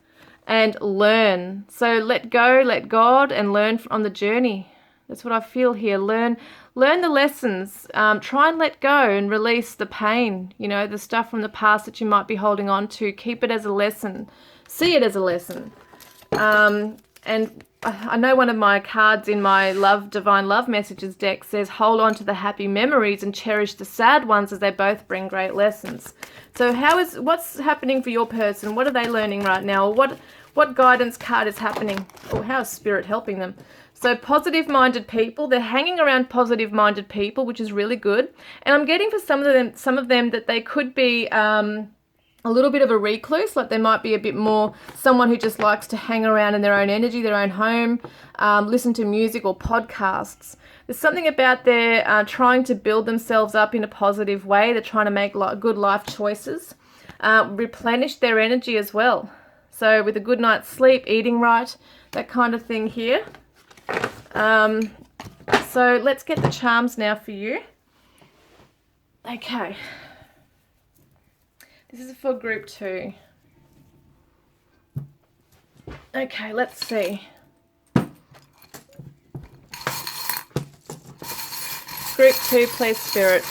And learn. So let go, let God, and learn on the journey. That's what I feel here. Learn the lessons. Try and let go and release the pain. You know, the stuff from the past that you might be holding on to. Keep it as a lesson. See it as a lesson. And I know one of my cards in my Divine Love Messages deck says, hold on to the happy memories and cherish the sad ones as they both bring great lessons. So what's happening for your person? What are they learning right now? What guidance card is happening? Or how is Spirit helping them? So positive-minded people, they're hanging around positive-minded people, which is really good. And I'm getting for some of them that they could be a little bit of a recluse, like they might be a bit more someone who just likes to hang around in their own energy, their own home, listen to music or podcasts. There's something about their trying to build themselves up in a positive way. They're trying to make good life choices, replenish their energy as well. So with a good night's sleep, eating right, that kind of thing here. So let's get the charms now for you. Okay. This is for group 2. Okay, let's see. Group 2, please, Spirit.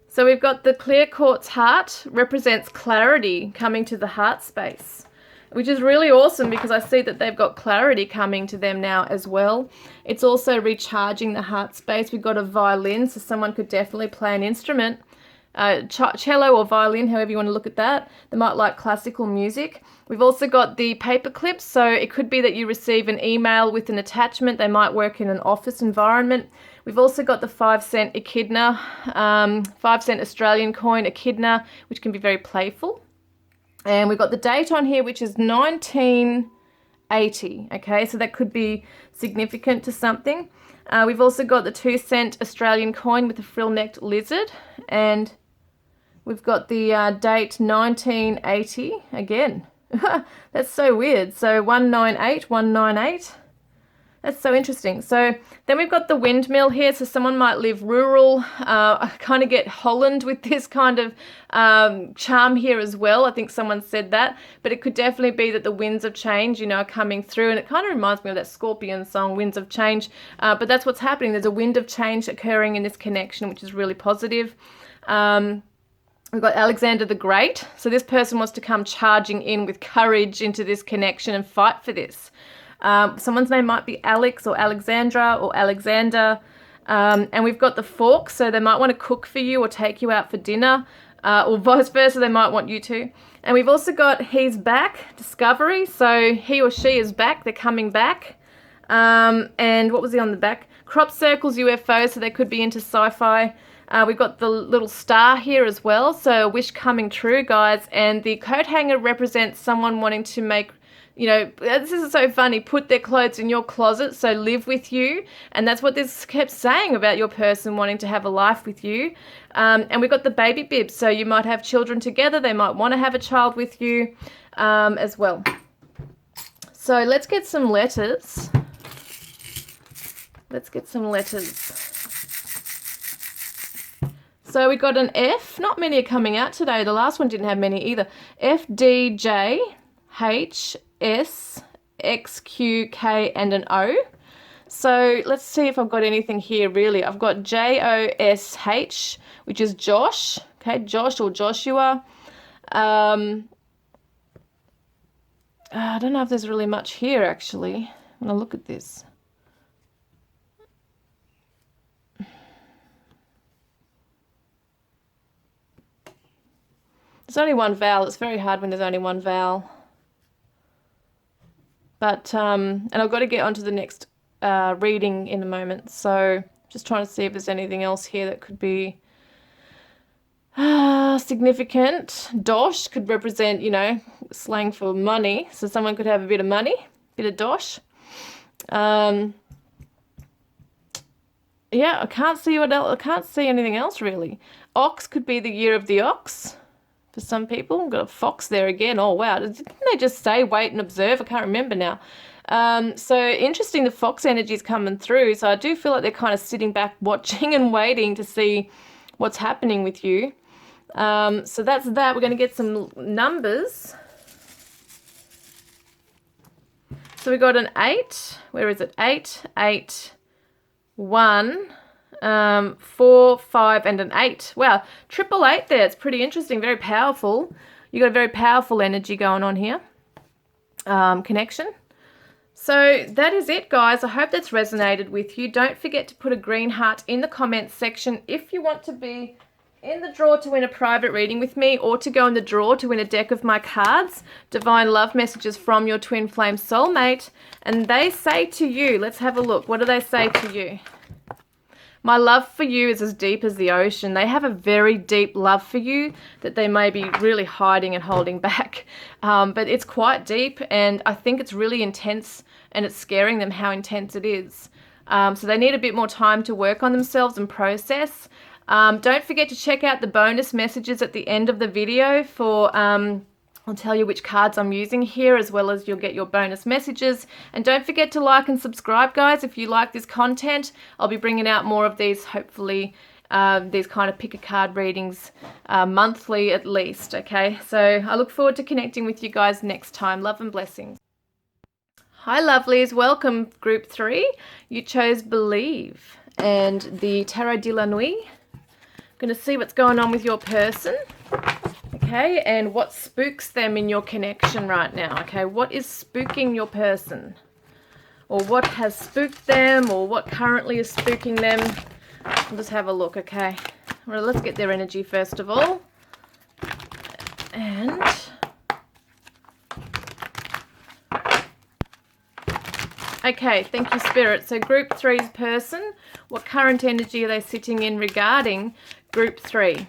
So we've got the clear quartz heart, represents clarity coming to the heart space, which is really awesome because I see that they've got clarity coming to them now as well. It's also recharging the heart space. We've got a violin, so someone could definitely play an instrument. Cello or violin, however you want to look at that. They might like classical music. We've also got the paper clips, so it could be that you receive an email with an attachment. They might work in an office environment. We've also got the 5-cent echidna, 5-cent Australian coin echidna, which can be very playful. And we've got the date on here, which is 1980. Okay, so that could be significant to something. We've also got the 2-cent Australian coin with a frill-necked lizard, and we've got the date 1980 again. That's so weird. So 198, 198. That's so interesting. So then we've got the windmill here. So someone might live rural. I kind of get Holland with this kind of charm here as well. I think someone said that. But it could definitely be that the winds of change, are coming through. And it kind of reminds me of that Scorpion song, Winds of Change. But that's what's happening. There's a wind of change occurring in this connection, which is really positive. We've got Alexander the Great. So this person wants to come charging in with courage into this connection and fight for this. Someone's name might be Alex or Alexandra or Alexander. And we've got the fork, so they might want to cook for you or take you out for dinner, or vice versa, they might want you to. And we've also got he's back, discovery, so he or she is back, they're coming back. And what was he on the back? Crop circles, UFOs, so they could be into sci-fi. We've got the little star here as well, so a wish coming true, guys. And the coat hanger represents someone wanting to make, this is so funny, put their clothes in your closet, so live with you. And that's what this kept saying about your person wanting to have a life with you. And we've got the baby bib, so you might have children together. They might want to have a child with you as well. So let's get some letters. So we got an F. Not many are coming out today. The last one didn't have many either. F, D, J, H, S, X, Q, K, and an O. So let's see if I've got anything here really. I've got J, O, S, H, which is Josh. Okay, Josh or Joshua. I don't know if there's really much here actually. When I look at this. There's only one vowel. It's very hard when there's only one vowel. But, and I've got to get onto the next reading in a moment. So just trying to see if there's anything else here that could be significant. Dosh could represent, slang for money. So someone could have a bit of money, bit of dosh. Yeah, I can't see what else. I can't see anything else really. Ox could be the year of the ox. For some people, got a fox there again. Oh, wow. Didn't they just say wait and observe? I can't remember now. So interesting, the fox energy is coming through. So I do feel like they're kind of sitting back, watching and waiting to see what's happening with you. So that's that. We're going to get some numbers. So we got an 8. Where is it? 8, 8, 1. 4, 5, and an 8. Wow, 888 there. It's pretty interesting, very powerful. You got a very powerful energy going on here. Connection. So that is it, guys. I hope that's resonated with you. Don't forget to put a green heart in the comments section if you want to be in the draw to win a private reading with me, or to go in the draw to win a deck of my cards, Divine Love Messages from your Twin Flame Soulmate. And they say to you, let's have a look. What do they say to you? My love for you is as deep as the ocean. They have a very deep love for you that they may be really hiding and holding back. But it's quite deep, and I think it's really intense, and it's scaring them how intense it is. So they need a bit more time to work on themselves and process. Don't forget to check out the bonus messages at the end of the video for... I'll tell you which cards I'm using here, as well as you'll get your bonus messages. And don't forget to like and subscribe, guys, if you like this content. I'll be bringing out more of these, hopefully, these kind of pick a card readings monthly at least, okay? So I look forward to connecting with you guys next time. Love and blessings. Hi, lovelies. Welcome, Group 3. You chose Believe and the Tarot de la Nuit. I'm going to see what's going on with your person. Okay, and what spooks them in your connection right now? Okay, what is spooking your person? Or what has spooked them, or what currently is spooking them? I'll just have a look, okay? Well, let's get their energy first of all. And... okay, thank you, Spirit. So Group 3's person, what current energy are they sitting in regarding Group 3?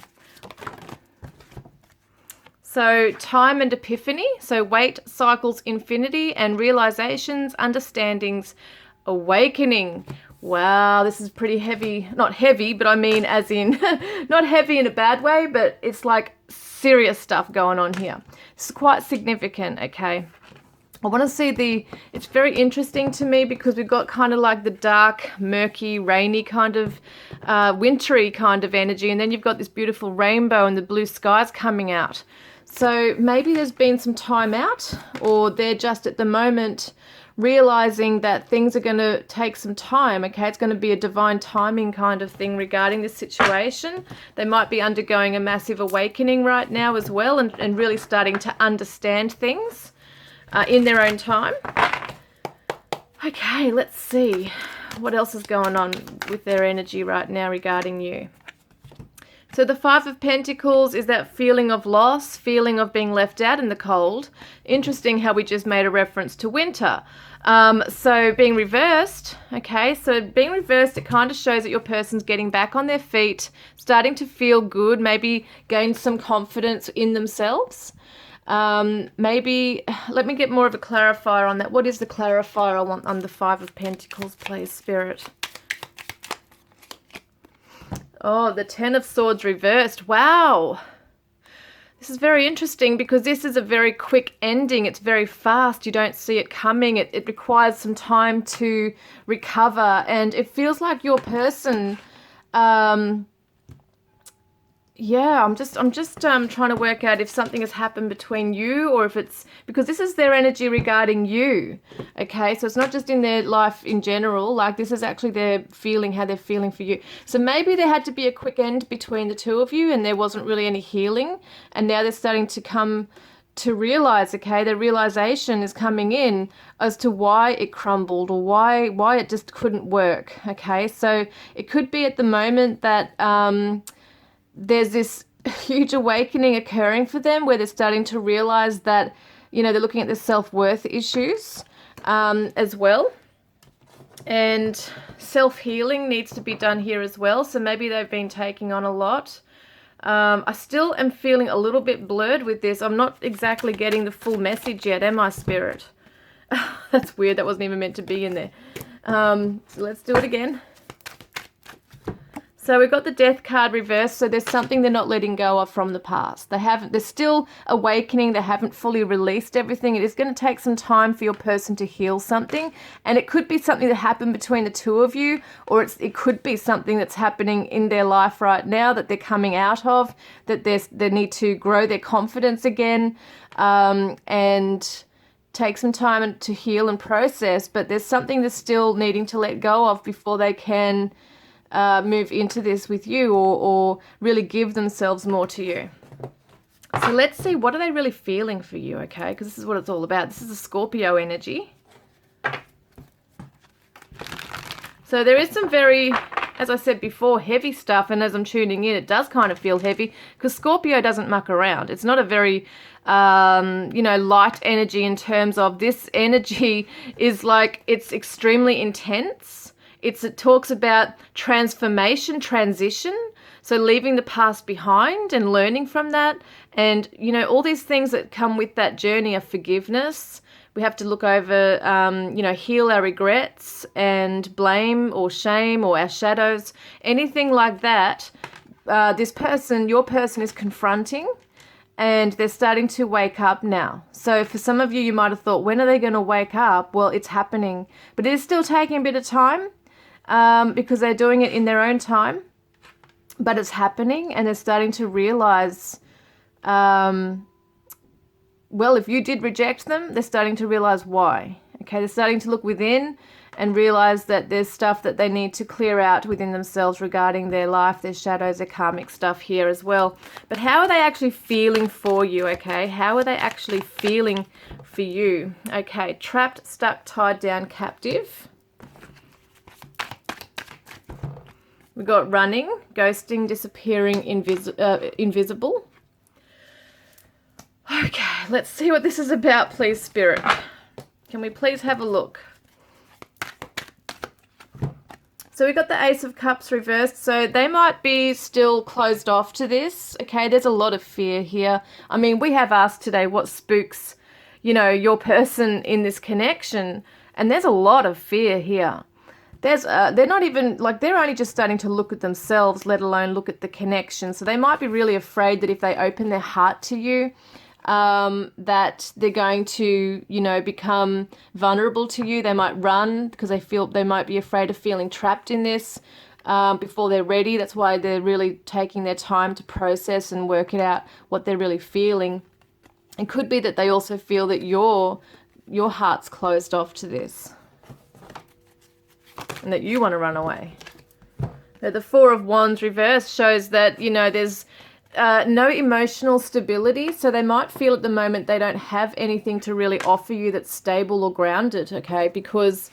So time and epiphany, so wait, cycles, infinity, and realizations, understandings, awakening. Wow, this is pretty heavy. Not heavy, but I mean as in, not heavy in a bad way, but it's like serious stuff going on here. It's quite significant, okay? I want to see it's very interesting to me because we've got kind of like the dark, murky, rainy kind of, wintry kind of energy, and then you've got this beautiful rainbow and the blue skies coming out. So maybe there's been some time out, or they're just at the moment realizing that things are going to take some time, okay? It's going to be a divine timing kind of thing regarding this situation. They might be undergoing a massive awakening right now as well, and really starting to understand things in their own time. Okay, let's see what else is going on with their energy right now regarding you. So the Five of Pentacles is that feeling of loss, feeling of being left out in the cold. Interesting how we just made a reference to winter. So being reversed, okay, so being reversed, it kind of shows that your person's getting back on their feet, starting to feel good, maybe gain some confidence in themselves. Maybe, let me get more of a clarifier on that. What is the clarifier I want on the Five of Pentacles, please, Spirit? Oh, the Ten of Swords reversed. Wow. This is very interesting because this is a very quick ending. It's very fast. You don't see it coming. It requires some time to recover. And it feels like your person... yeah, I'm just trying to work out if something has happened between you, or if it's because this is their energy regarding you. Okay, so it's not just in their life in general, like this is actually their feeling, how they're feeling for you. So maybe there had to be a quick end between the two of you and there wasn't really any healing, and now they're starting to come to realize, okay, the realization is coming in as to why it crumbled, or why it just couldn't work. Okay, so it could be at the moment that there's this huge awakening occurring for them where they're starting to realize that, you know, they're looking at their self-worth issues as well. And self-healing needs to be done here as well. So maybe they've been taking on a lot. I still am feeling a little bit blurred with this. I'm not exactly getting the full message yet, am I, Spirit? That's weird. That wasn't even meant to be in there. So let's do it again. So we've got the Death card reversed, so there's something they're not letting go of from the past. They're still awakening, they haven't fully released everything. It is going to take some time for your person to heal something, and it could be something that happened between the two of you, or it could be something that's happening in their life right now that they're coming out of, that they need to grow their confidence again, and take some time to heal and process, but there's something they're still needing to let go of before they can move into this with you, or really give themselves more to you. So let's see, what are they really feeling for you, okay? Because this is what it's all about. This is a Scorpio energy. So there is some very, as I said before, heavy stuff, and as I'm tuning in, it does kind of feel heavy because Scorpio doesn't muck around. It's not a very, light energy in terms of this energy is like, it's extremely intense. It talks about transformation, transition, so leaving the past behind and learning from that. And, all these things that come with that journey of forgiveness. We have to look over, heal our regrets and blame or shame or our shadows, anything like that. Your person is confronting, and they're starting to wake up now. So for some of you, you might have thought, when are they going to wake up? Well, it's happening, but it is still taking a bit of time because they're doing it in their own time, but it's happening, and they're starting to realize, if you did reject them, they're starting to realize why. Okay, they're starting to look within and realize that there's stuff that they need to clear out within themselves regarding their life, their shadows, their karmic stuff here as well. But how are they actually feeling for you, okay? How are they actually feeling for you? Okay, trapped, stuck, tied down, captive. We got running, ghosting, disappearing, invisible. Okay, let's see what this is about, please, Spirit. Can we please have a look? So we got the Ace of Cups reversed. So they might be still closed off to this. Okay, there's a lot of fear here. I mean, we have asked today what spooks, your person in this connection. And there's a lot of fear here. They're not even, they're only just starting to look at themselves, let alone look at the connection. So they might be really afraid that if they open their heart to you, that they're going to, become vulnerable to you. They might run because they might be afraid of feeling trapped in this before they're ready. That's why they're really taking their time to process and work it out what they're really feeling. It could be that they also feel that your heart's closed off to this and that you want to run away. The Four of Wands reversed shows that, there's no emotional stability, so they might feel at the moment they don't have anything to really offer you that's stable or grounded, okay? Because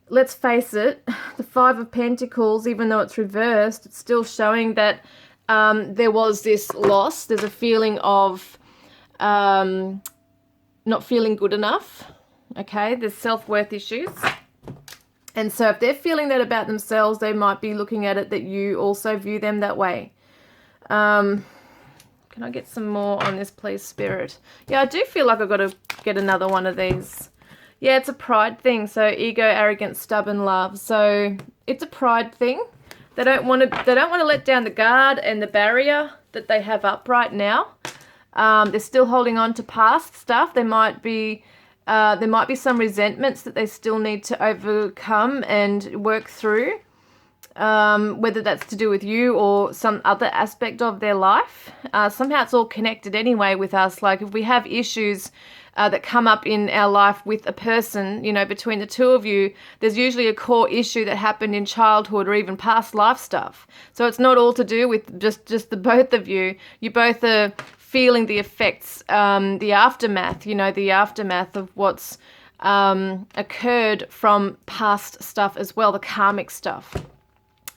let's face it, the Five of Pentacles, even though it's reversed, it's still showing that there was this loss. There's a feeling of not feeling good enough, okay? There's self-worth issues. And so if they're feeling that about themselves, they might be looking at it that you also view them that way. Can I get some more on this, please, Spirit? Yeah, I do feel like I've got to get another one of these. Yeah, it's a pride thing. So ego, arrogance, stubborn love. So it's a pride thing. They don't want to let down the guard and the barrier that they have up right now. They're still holding on to past stuff. There might be some resentments that they still need to overcome and work through. Whether that's to do with you or some other aspect of their life. Somehow it's all connected anyway with us. Like if we have issues that come up in our life with a person, between the two of you, there's usually a core issue that happened in childhood or even past life stuff. So it's not all to do with just the both of you. You both are feeling the effects, the aftermath, the aftermath of what's occurred from past stuff as well, the karmic stuff.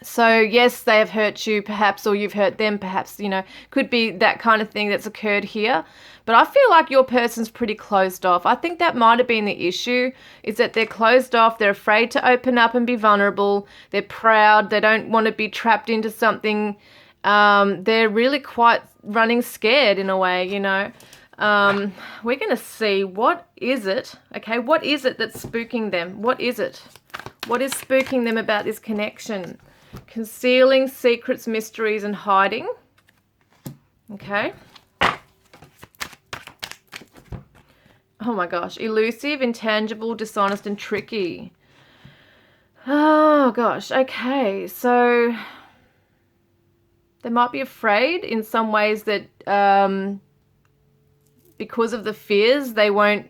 So yes, they have hurt you perhaps, or you've hurt them perhaps, could be that kind of thing that's occurred here. But I feel like your person's pretty closed off. I think that might have been the issue, is that they're closed off. They're afraid to open up and be vulnerable. They're proud. They don't want to be trapped into something. They're really quite running scared in a way, We're going to see, what is it? Okay, what is it that's spooking them? What is it? What is spooking them about this connection? Concealing secrets, mysteries, and hiding. Okay. Oh my gosh. Elusive, intangible, dishonest, and tricky. Oh gosh. Okay. So they might be afraid in some ways that because of the fears, they won't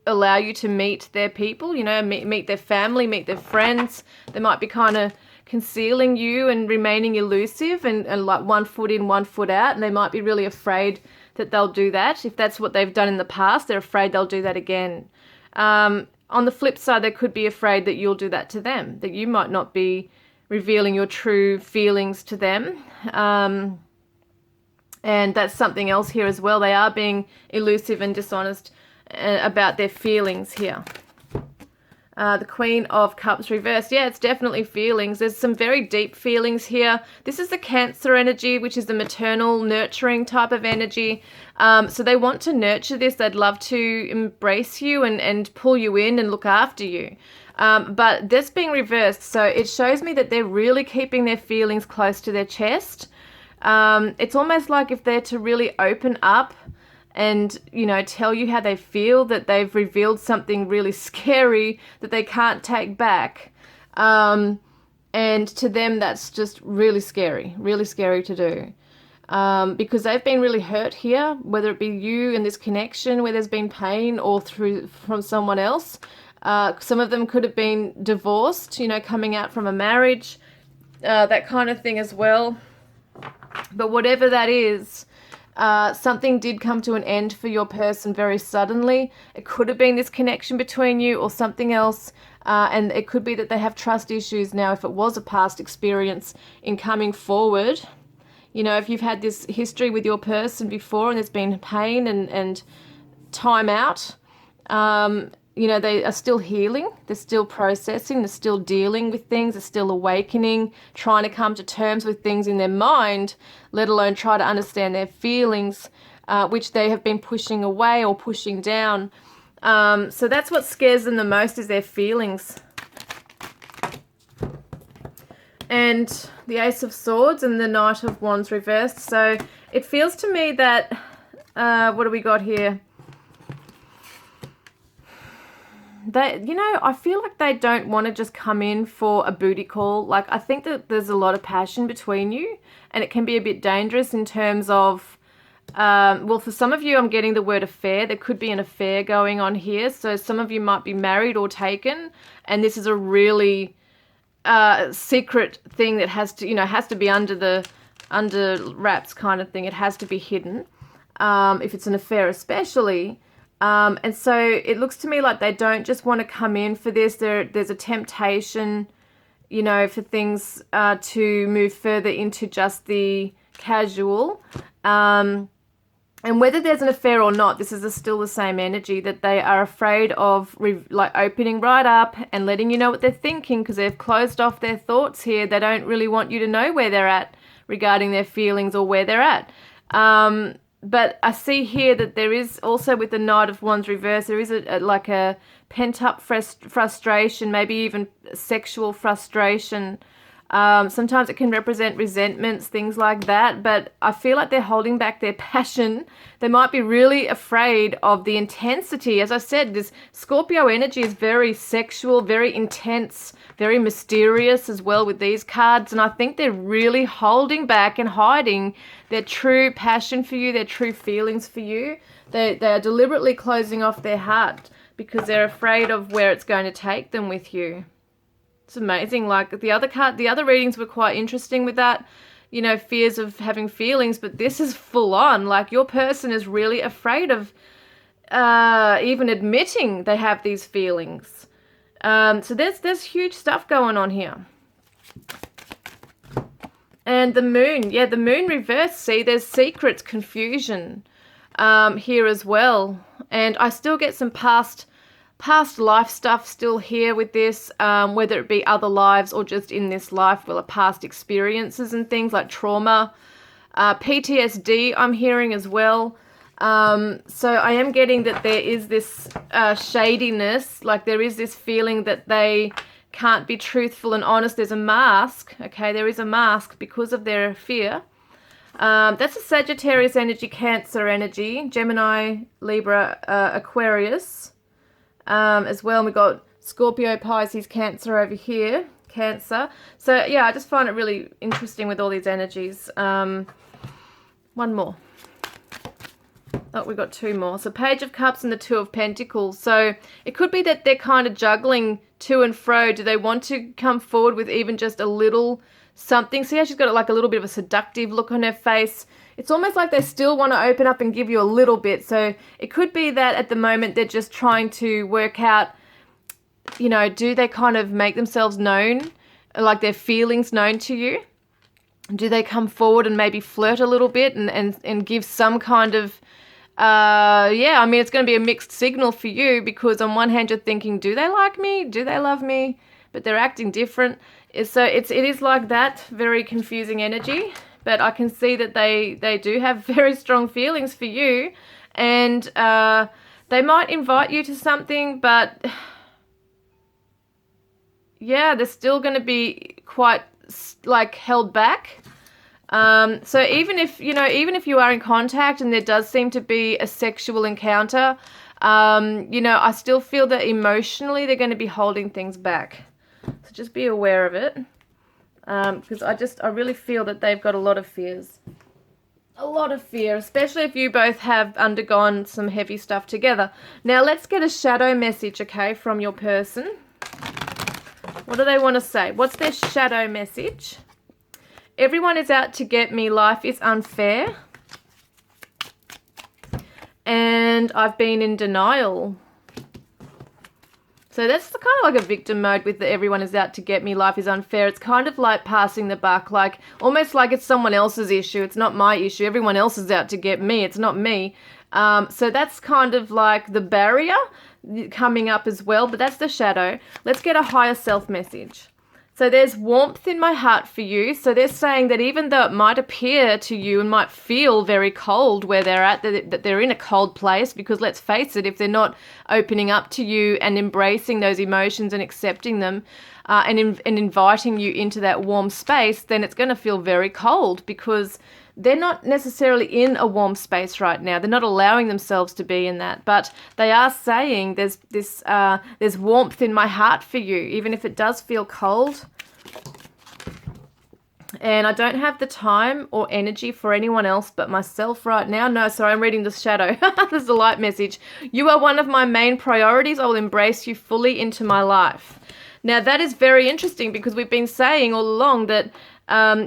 allow you to meet their people, meet their family, meet their friends. They might be kind of concealing you and remaining elusive and like 1 foot in, 1 foot out. And they might be really afraid that they'll do that. If that's what they've done in the past, they're afraid they'll do that again. on the flip side, they could be afraid that you'll do that to them, that you might not be revealing your true feelings to them. And that's something else here as well. They are being elusive and dishonest about their feelings here. The Queen of Cups reversed. Yeah, it's definitely feelings. There's some very deep feelings here. This is the Cancer energy, which is the maternal, nurturing type of energy. So they want to nurture this. They'd love to embrace you and pull you in and look after you. But this being reversed, so it shows me that they're really keeping their feelings close to their chest. It's almost like if they're to really open up and, you know, tell you how they feel, that they've revealed something really scary that they can't take back. And to them, that's just really scary to do. Because they've been really hurt here, whether it be you in this connection where there's been pain or from someone else. Some of them could have been divorced, you know, coming out from a marriage, that kind of thing as well. But whatever that is, something did come to an end for your person very suddenly. It could have been this connection between you or something else. And it could be that they have trust issues now if it was a past experience in coming forward. You know, if you've had this history with your person before and there's been pain and time out, you know, they are still healing, they're still processing, they're still dealing with things, they're still awakening, trying to come to terms with things in their mind, let alone try to understand their feelings, which they have been pushing away or pushing down. So that's what scares them the most, is their feelings. And the Ace of Swords and the Knight of Wands reversed. So it feels to me that, what do we got here? They, you know, I feel like they don't want to just come in for a booty call. Like, I think that there's a lot of passion between you, and it can be a bit dangerous in terms of, well, for some of you, I'm getting the word affair. There could be an affair going on here. So some of you might be married or taken, and this is a really secret thing that has to, you know, has to be under wraps kind of thing. It has to be hidden, if it's an affair especially. And so it looks to me like they don't just want to come in for this. There's a temptation, you know, for things to move further into just the casual. And whether there's an affair or not, this is still the same energy, that they are afraid of like opening right up and letting you know what they're thinking, because they've closed off their thoughts here. They don't really want you to know where they're at regarding their feelings or where they're at. But I see here that there is also, with the Knight of Wands reverse, there is like a pent-up frustration, maybe even sexual frustration. Sometimes it can represent resentments, things like that. But I feel like they're holding back their passion. They might be really afraid of the intensity. As I said, this Scorpio energy is very sexual, very intense, very mysterious as well with these cards. And I think they're really holding back and hiding their true passion for you, their true feelings for you. They are deliberately closing off their heart because they're afraid of where it's going to take them with you. It's amazing. Like the other readings were quite interesting with that, you know, fears of having feelings, but this is full on. Like, your person is really afraid of even admitting they have these feelings. So there's huge stuff going on here. And the moon, yeah, the moon reverse. See, there's secrets, confusion here as well. And I still get some past life stuff still here with this, whether it be other lives or just in this life, well, past experiences and things like trauma, PTSD I'm hearing as well. So I am getting that there is this shadiness, like there is this feeling that they can't be truthful and honest. There's a mask, okay? There is a mask because of their fear. That's a Sagittarius energy, Cancer energy, Gemini, Libra, Aquarius as well. And we've got Scorpio, Pisces, Cancer over here, Cancer. So yeah, I just find it really interesting with all these energies. One more. Oh, we've got two more. So Page of Cups and the Two of Pentacles. So it could be that they're kind of juggling to and fro. Do they want to come forward with even just a little something? See how she's got like a little bit of a seductive look on her face? It's almost like they still want to open up and give you a little bit. So it could be that at the moment they're just trying to work out you know, do they kind of make themselves known, like their feelings known to you? Do they come forward and maybe flirt a little bit and give some kind of, yeah, I mean, it's going to be a mixed signal for you, because on one hand you're thinking, do they like me? Do they love me? But they're acting different. So it is like that, very confusing energy. But I can see that they do have very strong feelings for you, and they might invite you to something, but yeah, they're still going to be quite like held back. So even if, you know, even if you are in contact and there does seem to be a sexual encounter, you know, I still feel that emotionally they're going to be holding things back. So just be aware of it. Because I really feel that they've got a lot of fears. A lot of fear, especially if you both have undergone some heavy stuff together. Now let's get a shadow message, okay, from your person. What do they want to say? What's their shadow message? Everyone is out to get me. Life is unfair. And I've been in denial. So that's kind of like a victim mode with the everyone is out to get me, life is unfair. It's kind of like passing the buck, like almost like it's someone else's issue. It's not my issue. Everyone else is out to get me. It's not me. So that's kind of like the barrier coming up as well, but that's the shadow. Let's get a higher self message. So there's warmth in my heart for you. So they're saying that even though it might appear to you and might feel very cold where they're at, that they're in a cold place, because let's face it, if they're not opening up to you and embracing those emotions and accepting them and inviting you into that warm space, then it's going to feel very cold, because they're not necessarily in a warm space right now. They're not allowing themselves to be in that, but they are saying there's warmth in my heart for you, even if it does feel cold. And I don't have the time or energy for anyone else but myself right now. No, sorry, I'm reading the shadow. There's the light message. You are one of my main priorities. I will embrace you fully into my life. Now, that is very interesting, because we've been saying all along that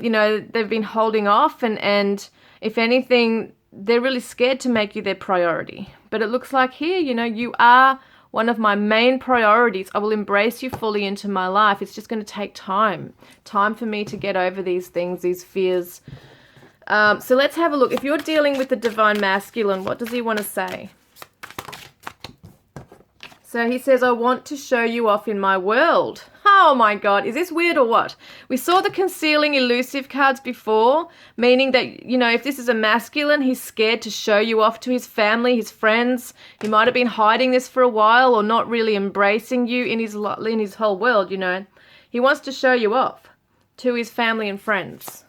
you know, they've been holding off, and if anything, they're really scared to make you their priority. But it looks like here, you know, you are one of my main priorities. I will embrace you fully into my life. It's just going to take time for me to get over these things, these fears. So let's have a look. If you're dealing with the divine masculine, what does he want to say? So he says, I want to show you off in my world. Oh my God, is this weird or what? We saw the concealing elusive cards before, meaning that, you know, if this is a masculine, he's scared to show you off to his family, his friends. He might have been hiding this for a while, or not really embracing you in his whole world, you know. He wants to show you off to his family and friends.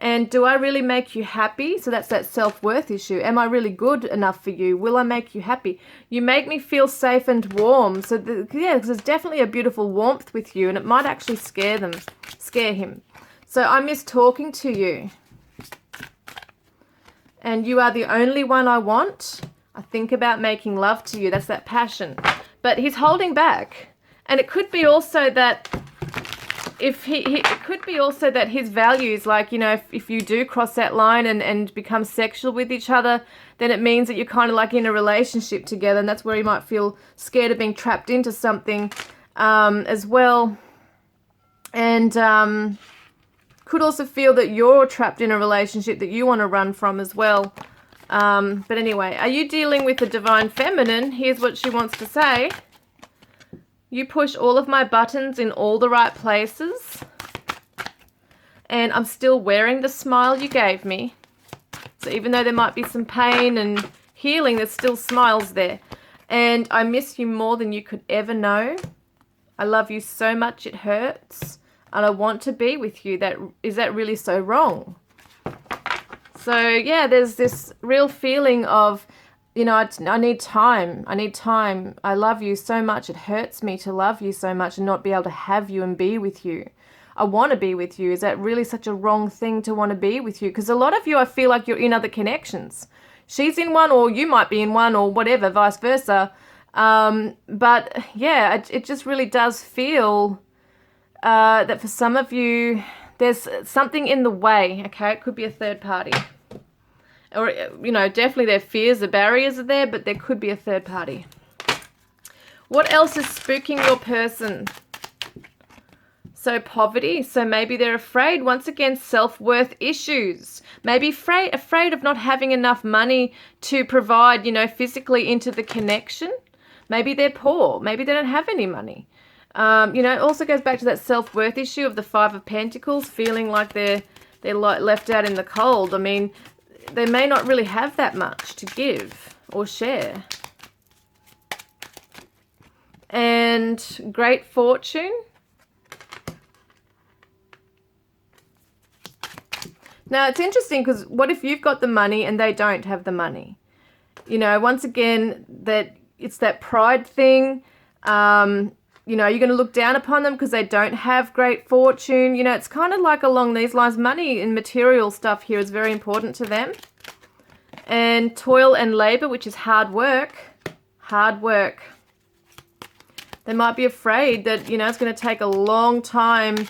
And do I really make you happy? So that's that self-worth issue. Am I really good enough for you? Will I make you happy? You make me feel safe and warm. So yeah, there's definitely a beautiful warmth with you, and it might actually scare him. So I miss talking to you. And you are the only one I want. I think about making love to you. That's that passion. But he's holding back. And it could be also that it could be also that his values, like, you know, if you do cross that line and become sexual with each other, then it means that you're kind of like in a relationship together, and that's where he might feel scared of being trapped into something as well. And could also feel that you're trapped in a relationship that you want to run from as well. But anyway, are you dealing with the divine feminine? Here's what she wants to say. You push all of my buttons in all the right places. And I'm still wearing the smile you gave me. So even though there might be some pain and healing, there's still smiles there. And I miss you more than you could ever know. I love you so much it hurts. And I want to be with you. Is that really so wrong? So yeah, there's this real feeling of, you know, I need time. I need time. I love you so much. It hurts me to love you so much and not be able to have you and be with you. I want to be with you. Is that really such a wrong thing to want to be with you? Because a lot of you, I feel like you're in other connections. She's in one, or you might be in one, or whatever, vice versa. But yeah, it just really does feel that for some of you, there's something in the way, okay? It could be a third party. Or, you know, definitely their fears, the barriers are there, but there could be a third party. What else is spooking your person? So poverty, so maybe they're afraid, once again, self-worth issues. Maybe afraid of not having enough money to provide, you know, physically into the connection. Maybe they're poor, maybe they don't have any money. You know, it also goes back to that self-worth issue of the Five of Pentacles, feeling like they're left out in the cold. I mean, they may not really have that much to give or share. And great fortune. Now, it's interesting because what if you've got the money and they don't have the money? You know, once again, that it's that pride thing. You know, you're going to look down upon them because they don't have great fortune. You know, it's kind of like along these lines. Money and material stuff here is very important to them. And toil and labor, which is hard work. Hard work. They might be afraid that, you know, it's going to take a long time,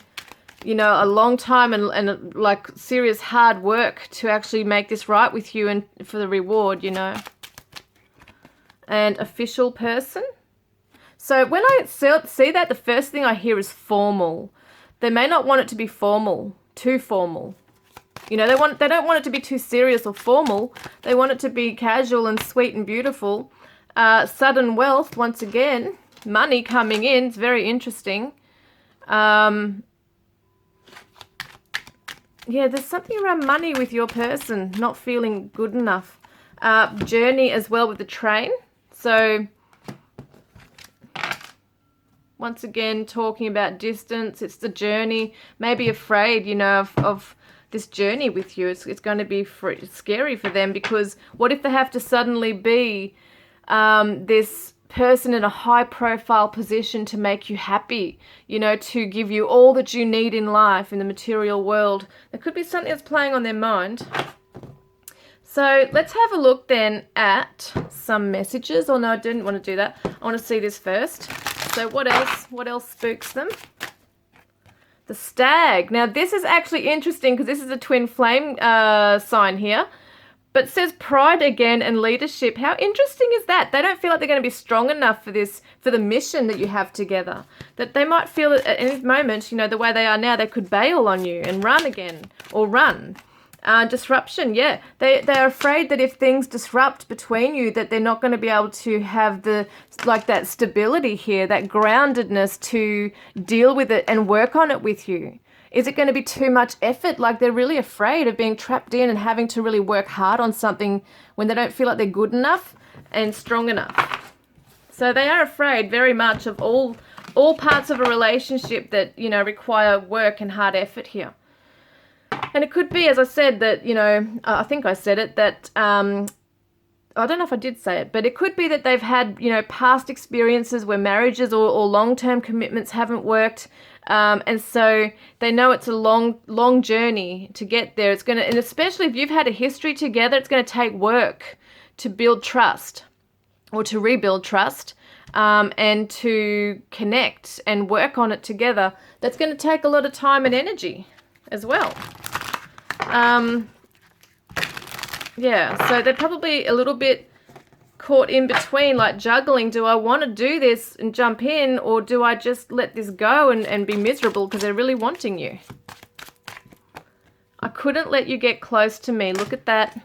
you know, a long time and like serious hard work to actually make this right with you and for the reward, you know. And official person. So when I see that, the first thing I hear is formal. They may not want it to be formal, too formal. You know, they don't want it to be too serious or formal. They want it to be casual and sweet and beautiful. Sudden wealth, once again, money coming in. It's very interesting. Yeah, there's something around money with your person, not feeling good enough. Journey as well with the train. So once again, talking about distance, it's the journey. Maybe afraid, you know, of this journey with you. It's going to be scary for them, because what if they have to suddenly be this person in a high profile position to make you happy, you know, to give you all that you need in life, in the material world. There could be something that's playing on their mind. So let's have a look then at some messages. Oh no, I didn't want to do that. I want to see this first. So what else spooks them? The stag. Now this is actually interesting because this is a twin flame sign here. But it says pride again and leadership. How interesting is that? They don't feel like they're going to be strong enough for this, for the mission that you have together. That they might feel at any moment, you know, the way they are now, they could bail on you and run again, or run. Disruption, yeah. They're afraid that if things disrupt between you, that they're not going to be able to have the, like, that stability here, that groundedness to deal with it and work on it with you. Is it going to be too much effort? Like, they're really afraid of being trapped in and having to really work hard on something when they don't feel like they're good enough and strong enough. So they are afraid very much of all parts of a relationship that, you know, require work and hard effort here. And it could be, as I said, that, you know, I think I said it, that, I don't know if I did say it, but it could be that they've had, you know, past experiences where marriages or long-term commitments haven't worked. And so they know it's a long journey to get there. It's and especially if you've had a history together, it's going to take work to build trust or to rebuild trust, and to connect and work on it together. That's going to take a lot of time and energy as well. Yeah, so they're probably a little bit caught in between, like juggling. Do I want to do this and jump in, or do I just let this go and be miserable because they're really wanting you? I couldn't let you get close to me. Look at that.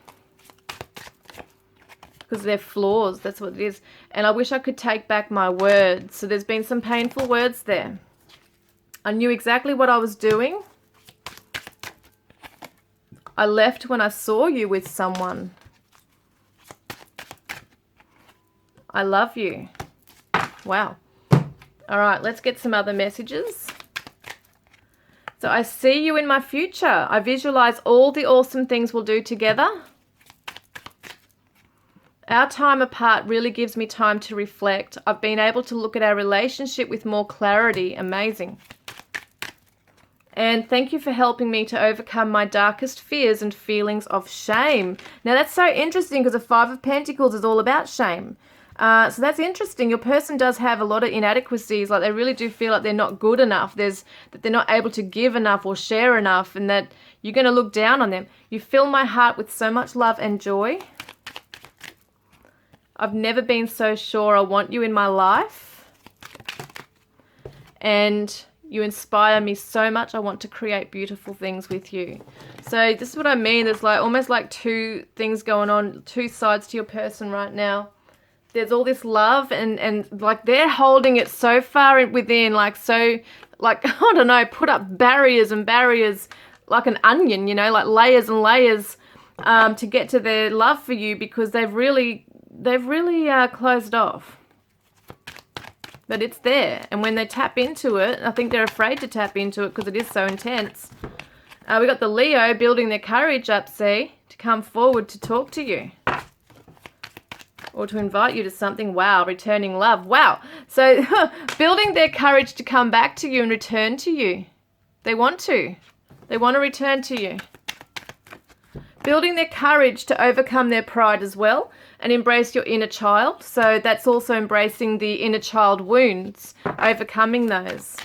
Because they're flaws. That's what it is. And I wish I could take back my words. So there's been some painful words there. I knew exactly what I was doing. I left when I saw you with someone. I love you. Wow. All right, let's get some other messages. So I see you in my future. I visualize all the awesome things we'll do together. Our time apart really gives me time to reflect. I've been able to look at our relationship with more clarity. Amazing. And thank you for helping me to overcome my darkest fears and feelings of shame. Now that's so interesting because the Five of Pentacles is all about shame. So that's interesting. Your person does have a lot of inadequacies. Like, they really do feel like they're not good enough. That they're not able to give enough or share enough, and that you're going to look down on them. You fill my heart with so much love and joy. I've never been so sure I want you in my life. and you inspire me so much. I want to create beautiful things with you. So this is what I mean. There's like almost like two things going on, two sides to your person right now. There's all this love and like they're holding it so far within, like so, like, I don't know, put up barriers and barriers like an onion, you know, like layers and layers to get to their love for you, because they've really closed off. But it's there, and when they tap into it, I think they're afraid to tap into it because it is so intense. We got the Leo building their courage up, see, to come forward to talk to you. Or to invite you to something. Wow, returning love. Wow. So building their courage to come back to you and return to you. They want to. They want to return to you. Building their courage to overcome their pride as well and embrace your inner child. So that's also embracing the inner child wounds, overcoming those.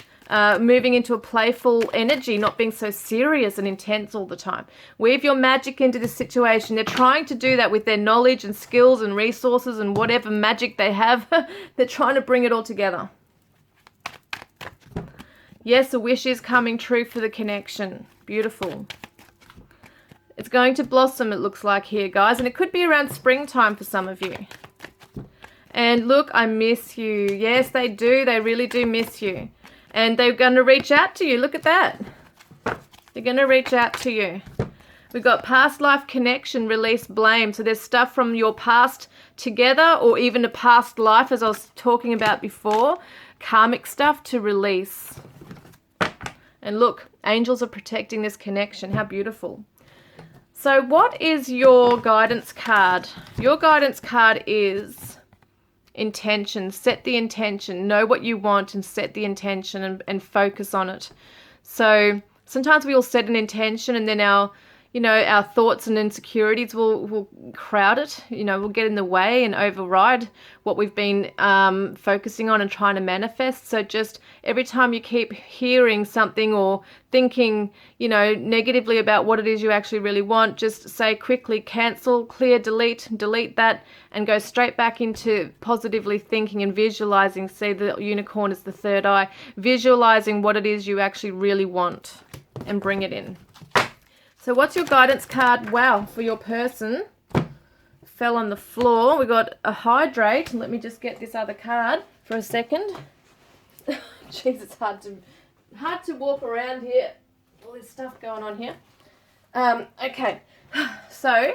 Moving into a playful energy, not being so serious and intense all the time. Weave your magic into this situation. They're trying to do that with their knowledge and skills and resources and whatever magic they have. They're trying to bring it all together. Yes, a wish is coming true for the connection. Beautiful. It's going to blossom, it looks like here, guys. And it could be around springtime for some of you. And look, I miss you. Yes, they do. They really do miss you. And they're going to reach out to you. Look at that. They're going to reach out to you. We've got past life connection, release blame. So there's stuff from your past together, or even a past life, as I was talking about before. Karmic stuff to release. And look, angels are protecting this connection. How beautiful. So what is your guidance card? Your guidance card is intention. Set the intention. Know what you want and set the intention and focus on it. So sometimes we all set an intention and then our thoughts and insecurities will crowd it, will get in the way and override what we've been focusing on and trying to manifest. So just every time you keep hearing something or thinking, negatively about what it is you actually really want, just say quickly, cancel, clear, delete that, and go straight back into positively thinking and visualizing. See, the unicorn is the third eye. Visualizing what it is you actually really want and bring it in. So what's your guidance card? Wow, for your person. Fell on the floor. We got a hydrate. Let me just get this other card for a second. Jeez, it's hard to walk around here. All this stuff going on here. Okay, so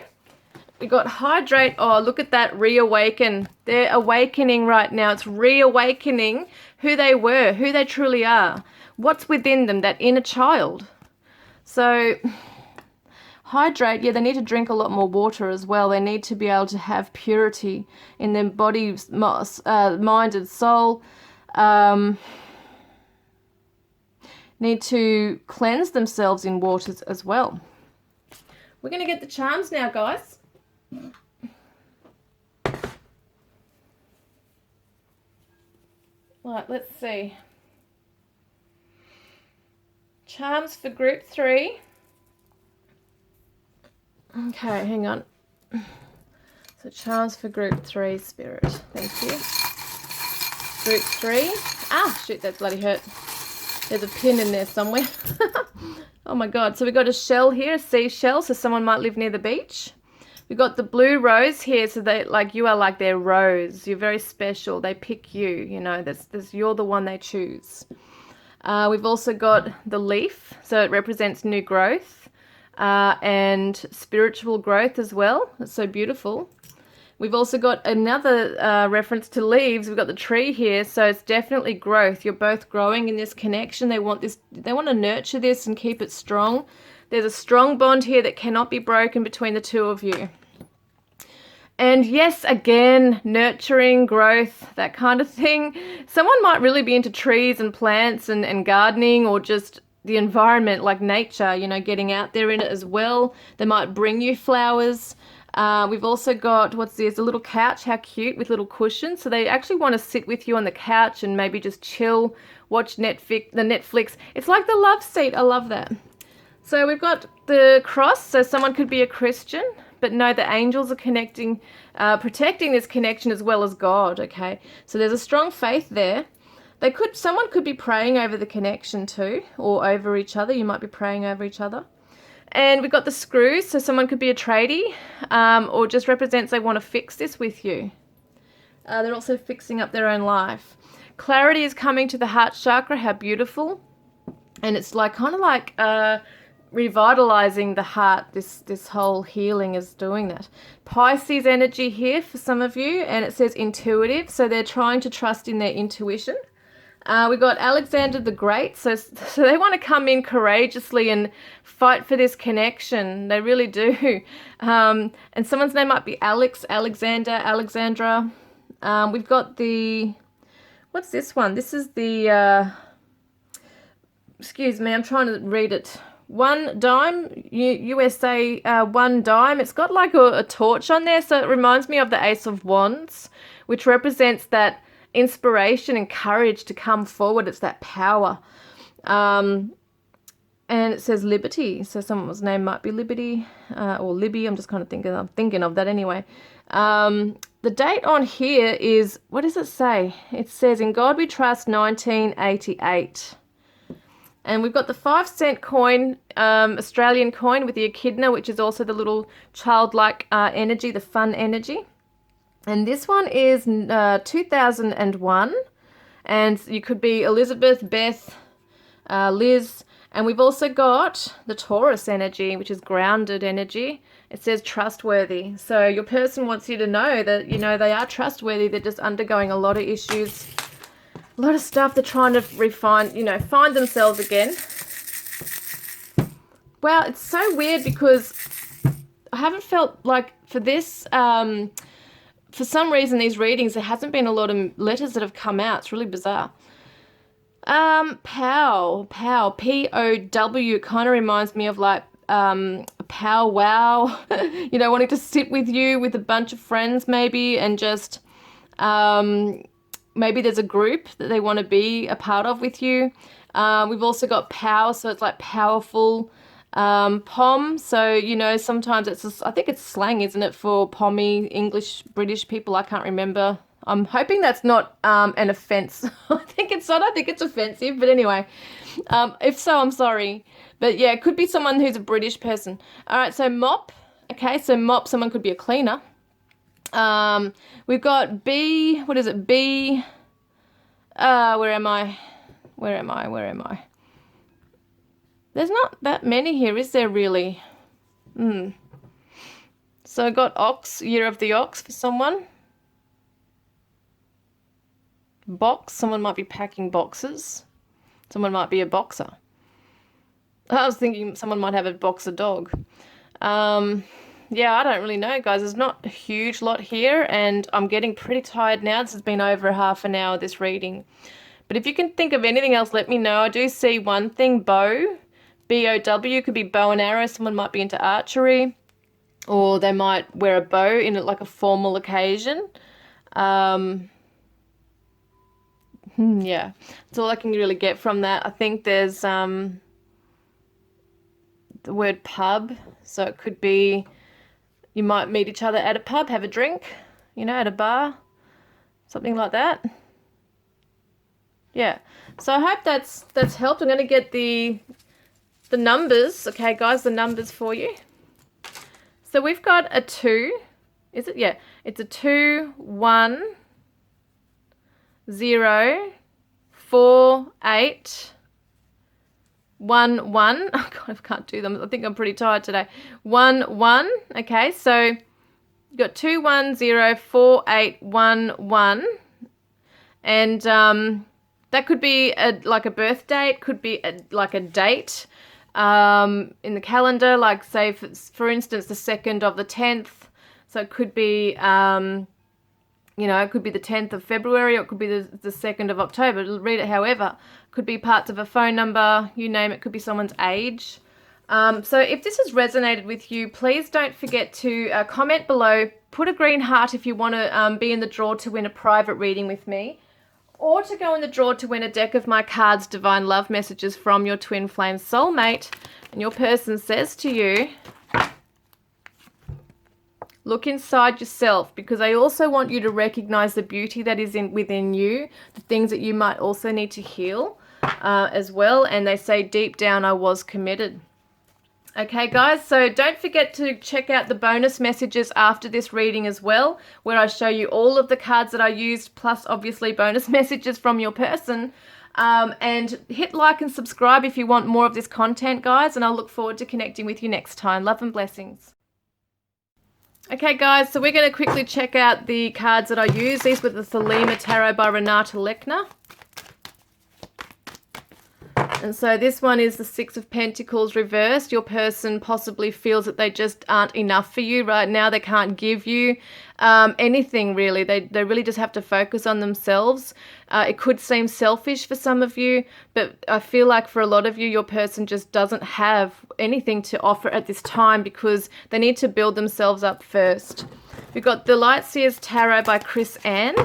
we got hydrate. Oh, look at that, reawaken. They're awakening right now. It's reawakening who they were, who they truly are. What's within them, that inner child. So hydrate, yeah, they need to drink a lot more water as well. They need to be able to have purity in their body, mind and soul. Need to cleanse themselves in waters as well. We're going to get the charms now, guys. Right, let's see. Charms for group 3. Okay, hang on. So charms for group 3, Spirit. Thank you. Group 3. Ah, shoot, that bloody hurt. There's a pin in there somewhere. Oh my God. So we got a shell here, a seashell. So someone might live near the beach. We got the blue rose here. So they you are like their rose. You're very special. They pick you. You're the one they choose. We've also got the leaf. So it represents new growth. And spiritual growth as well. That's so beautiful. We've also got another reference to leaves. We've got the tree here, so it's definitely growth. You're both growing in this connection. They want to nurture this and keep it strong. There's a strong bond here that cannot be broken between the two of you. And yes, again, nurturing, growth, that kind of thing. Someone might really be into trees and plants and gardening, or just the environment, like nature, getting out there in it as well. They might bring you flowers. We've also got, what's this, a little couch. How cute, with little cushions. So they actually want to sit with you on the couch and maybe just chill, watch Netflix. It's like the love seat. I love that. So we've got the cross. So someone could be a Christian, but no, the angels are protecting this connection as well as God, okay? So there's a strong faith there. Someone could be praying over the connection too, or over each other. You might be praying over each other. And we've got the screws, so someone could be a tradie, or just represents they want to fix this with you. They're also fixing up their own life. Clarity is coming to the heart chakra. How beautiful. And it's like kind of like revitalizing the heart. This whole healing is doing that. Pisces energy here for some of you, and it says intuitive, so they're trying to trust in their intuition. We got Alexander the Great, so they want to come in courageously and fight for this connection. They really do. And someone's name might be Alex, Alexander, Alexandra. We've got what's this one? This is the, excuse me, I'm trying to read it. One dime, USA, one dime. It's got like a torch on there, so it reminds me of the Ace of Wands, which represents that inspiration and courage to come forward. It's that power. And it says liberty, so someone's name might be Liberty, or Libby. I'm just kind of thinking of that anyway. The date on here is, what does it say? It says, "In God We Trust, 1988. And we've got the 5-cent coin, Australian coin with the echidna, which is also the little childlike energy, the fun energy. And this one is 2001, and you could be Elizabeth, Beth, Liz, and we've also got the Taurus energy, which is grounded energy. It says trustworthy. So your person wants you to know that, they are trustworthy. They're just undergoing a lot of issues, a lot of stuff. They're trying to refine, find themselves again. Well, it's so weird because I haven't felt like for this, for some reason, these readings, there hasn't been a lot of letters that have come out. It's really bizarre. Pow, P-O-W, kind of reminds me of like a powwow, wanting to sit with you with a bunch of friends maybe, and just maybe there's a group that they want to be a part of with you. We've also got power, so it's like powerful. Pom, so sometimes it's just, I think it's slang, isn't it, for pommy English British people? I can't remember. I'm hoping that's not an offense. I think it's not. I think it's offensive, but anyway, if so, I'm sorry. But yeah, it could be someone who's a British person. All right, so mop. Okay, so mop, someone could be a cleaner. We've got B. What is it? B. Where am I? There's not that many here, is there really? So I got ox, year of the ox for someone. Box, someone might be packing boxes. Someone might be a boxer. I was thinking someone might have a boxer dog. Yeah, I don't really know, guys. There's not a huge lot here, and I'm getting pretty tired now. This has been over half an hour, this reading. But if you can think of anything else, let me know. I do see one thing, bow. B-O-W, could be bow and arrow. Someone might be into archery, or they might wear a bow in like a formal occasion. Yeah, that's all I can really get from that. I think there's the word pub, so it could be you might meet each other at a pub, have a drink, at a bar, something like that. Yeah, so I hope that's helped. I'm going to get the numbers, okay, guys, the numbers for you. So we've got a 2, is it? Yeah, it's a 2, 1, 0, 4, 8, 1, 1. Oh God, I can't do them. I think I'm pretty tired today. 1, 1. Okay, so you've got 2, 1, 0, 4, 8, 1, 1. And that could be like a birth date, could be like a date in the calendar, like say for instance the 2nd of the 10th. So it could be it could be the 10th of February, or it could be the 2nd of October. Read it however. Could be parts of a phone number, you name it. Could be someone's age. So if this has resonated with you, please don't forget to comment below. Put a green heart if you want to be in the draw to win a private reading with me, or to go in the draw to win a deck of my cards, Divine Love Messages from your Twin Flame Soulmate. And your person says to you, Look inside yourself, because I also want you to recognize the beauty that is within you, the things that you might also need to heal as well. And they say deep down, I was committed. Okay, guys, so don't forget to check out the bonus messages after this reading as well, where I show you all of the cards that I used, plus obviously bonus messages from your person. And hit like and subscribe if you want more of this content, guys, and I'll look forward to connecting with you next time. Love and blessings. Okay, guys, so we're going to quickly check out the cards that I use. These were the Thelema Tarot by Renata Lechner. And so this one is the Six of Pentacles reversed. Your person possibly feels that they just aren't enough for you right now. They can't give you anything, really. They really just have to focus on themselves. It could seem selfish for some of you, but I feel like for a lot of you, your person just doesn't have anything to offer at this time because they need to build themselves up first. We've got the Lightseers Tarot by Chris Ann.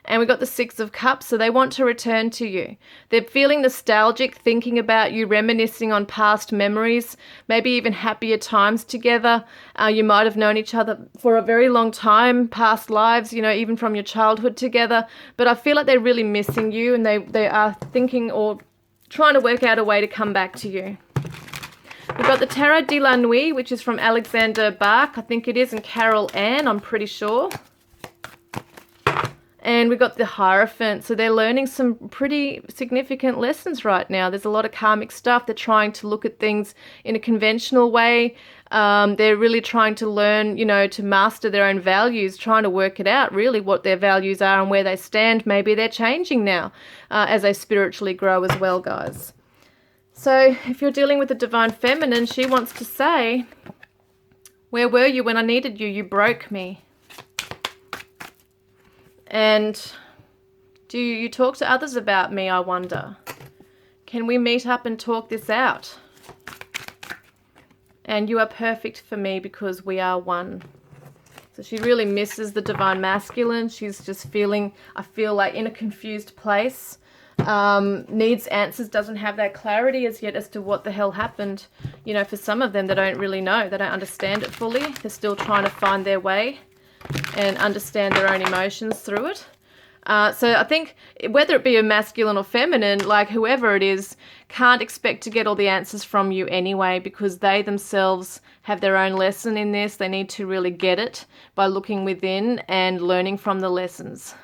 And we got the Six of Cups, so they want to return to you. They're feeling nostalgic, thinking about you, reminiscing on past memories, maybe even happier times together. You might have known each other for a very long time, past lives, you know, even from your childhood together. But I feel like they're really missing you, and they are thinking or trying to work out a way to come back to you. We've got the Tarot de la Nuit, which is from Alexander Bach, I think it is, and Carol Ann, I'm pretty sure. And we've got the Hierophant. So they're learning some pretty significant lessons right now. There's a lot of karmic stuff. They're trying to look at things in a conventional way. They're really trying to learn, you know, to master their own values, trying to work it out, really, what their values are and where they stand. Maybe they're changing now as they spiritually grow as well, guys. So if you're dealing with the Divine Feminine, she wants to say, where were you when I needed you? You broke me. And do you talk to others about me, I wonder? Can we meet up and talk this out? And you are perfect for me because we are one. So she really misses the Divine Masculine. She's just feeling, I feel like, in a confused place. Needs answers, doesn't have that clarity as yet as to what the hell happened. You know, for some of them, they don't really know. They don't understand it fully. They're still trying to find their way and understand their own emotions through it. So I think whether it be a masculine or feminine, like whoever it is, can't expect to get all the answers from you anyway, because they themselves have their own lesson in this. They need to really get it by looking within and learning from the lessons,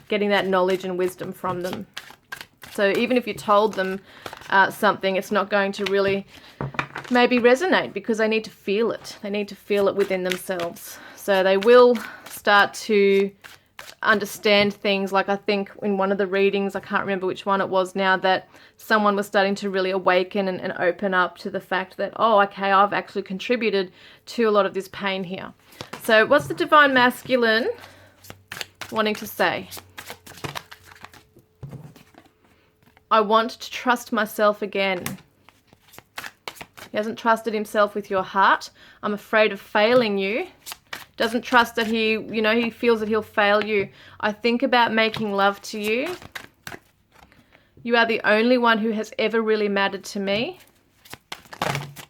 getting that knowledge and wisdom from them. So even if you told them something, it's not going to really maybe resonate because they need to feel it. They need to feel it within themselves. So they will start to understand things, like I think in one of the readings, I can't remember which one it was now, that someone was starting to really awaken and open up to the fact that, oh, okay, I've actually contributed to a lot of this pain here. So what's the Divine Masculine wanting to say? I want to trust myself again. He hasn't trusted himself with your heart. I'm afraid of failing you. Doesn't trust that he, you know, he feels that he'll fail you. I think about making love to you. You are the only one who has ever really mattered to me.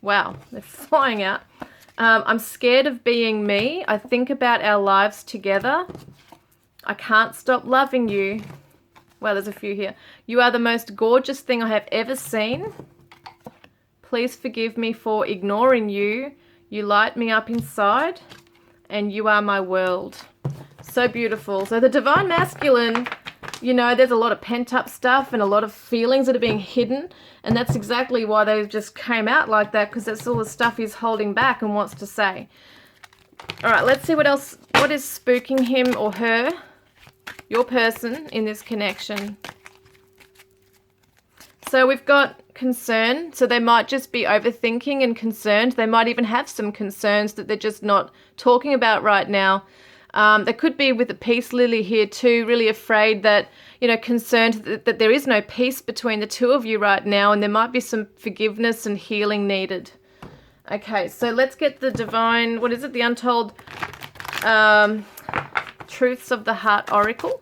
Wow, they're flying out. I'm scared of being me. I think about our lives together. I can't stop loving you. Well, there's a few here. You are the most gorgeous thing I have ever seen. Please forgive me for ignoring you. You light me up inside. And you are my world. So beautiful. So the Divine Masculine, you know, there's a lot of pent-up stuff and a lot of feelings that are being hidden. And that's exactly why they just came out like that, because that's all the stuff he's holding back and wants to say. All right, let's see what else, what is spooking him or her, your person, in this connection. So we've got concern. So they might just be overthinking and concerned. They might even have some concerns that they're just not talking about right now. They could be with the peace lily here too, really afraid that, you know, concerned that there is no peace between the two of you right now, and there might be some forgiveness and healing needed. Okay, so let's get the Divine, what is it? The Untold Truths of the Heart Oracle.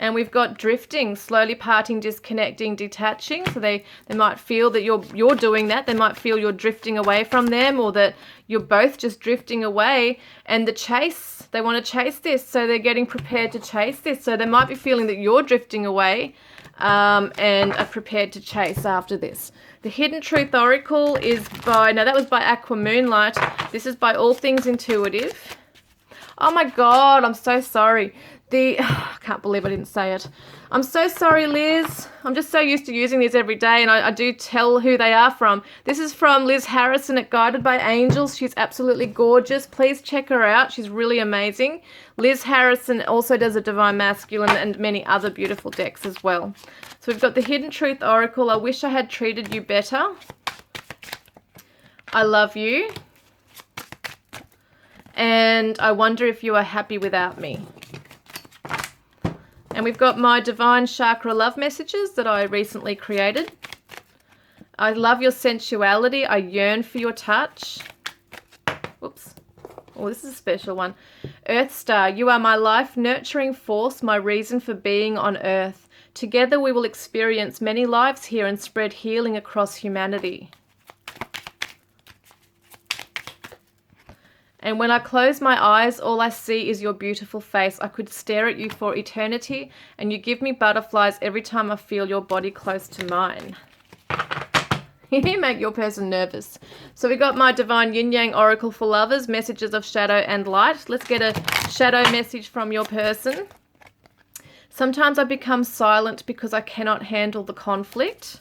And we've got drifting, slowly parting, disconnecting, detaching. So they might feel that you're doing that. They might feel you're drifting away from them, or that you're both just drifting away. And the chase, they want to chase this. So they're getting prepared to chase this. So they might be feeling that you're drifting away and are prepared to chase after this. The Hidden Truth Oracle is by, now that was by Aqua Moonlight. This is by All Things Intuitive. Oh my God, I'm so sorry. I can't believe I didn't say it. I'm so sorry, Liz. I'm just so used to using these every day, and I do tell who they are from. This is from Liz Harrison at Guided by Angels. She's absolutely gorgeous. Please check her out. She's really amazing. Liz Harrison also does a Divine Masculine and many other beautiful decks as well. So we've got the Hidden Truth Oracle. I wish I had treated you better. I love you. And I wonder if you are happy without me. And we've got my Divine Chakra Love Messages that I recently created. I love your sensuality. I yearn for your touch. Whoops. Oh, this is a special one. Earth Star, you are my life nurturing force, my reason for being on Earth. Together we will experience many lives here and spread healing across humanity. And when I close my eyes, all I see is your beautiful face. I could stare at you for eternity, and you give me butterflies every time I feel your body close to mine. You make your person nervous. So we got my Divine Yin Yang Oracle for Lovers, Messages of Shadow and Light. Let's get a shadow message from your person. Sometimes I become silent because I cannot handle the conflict.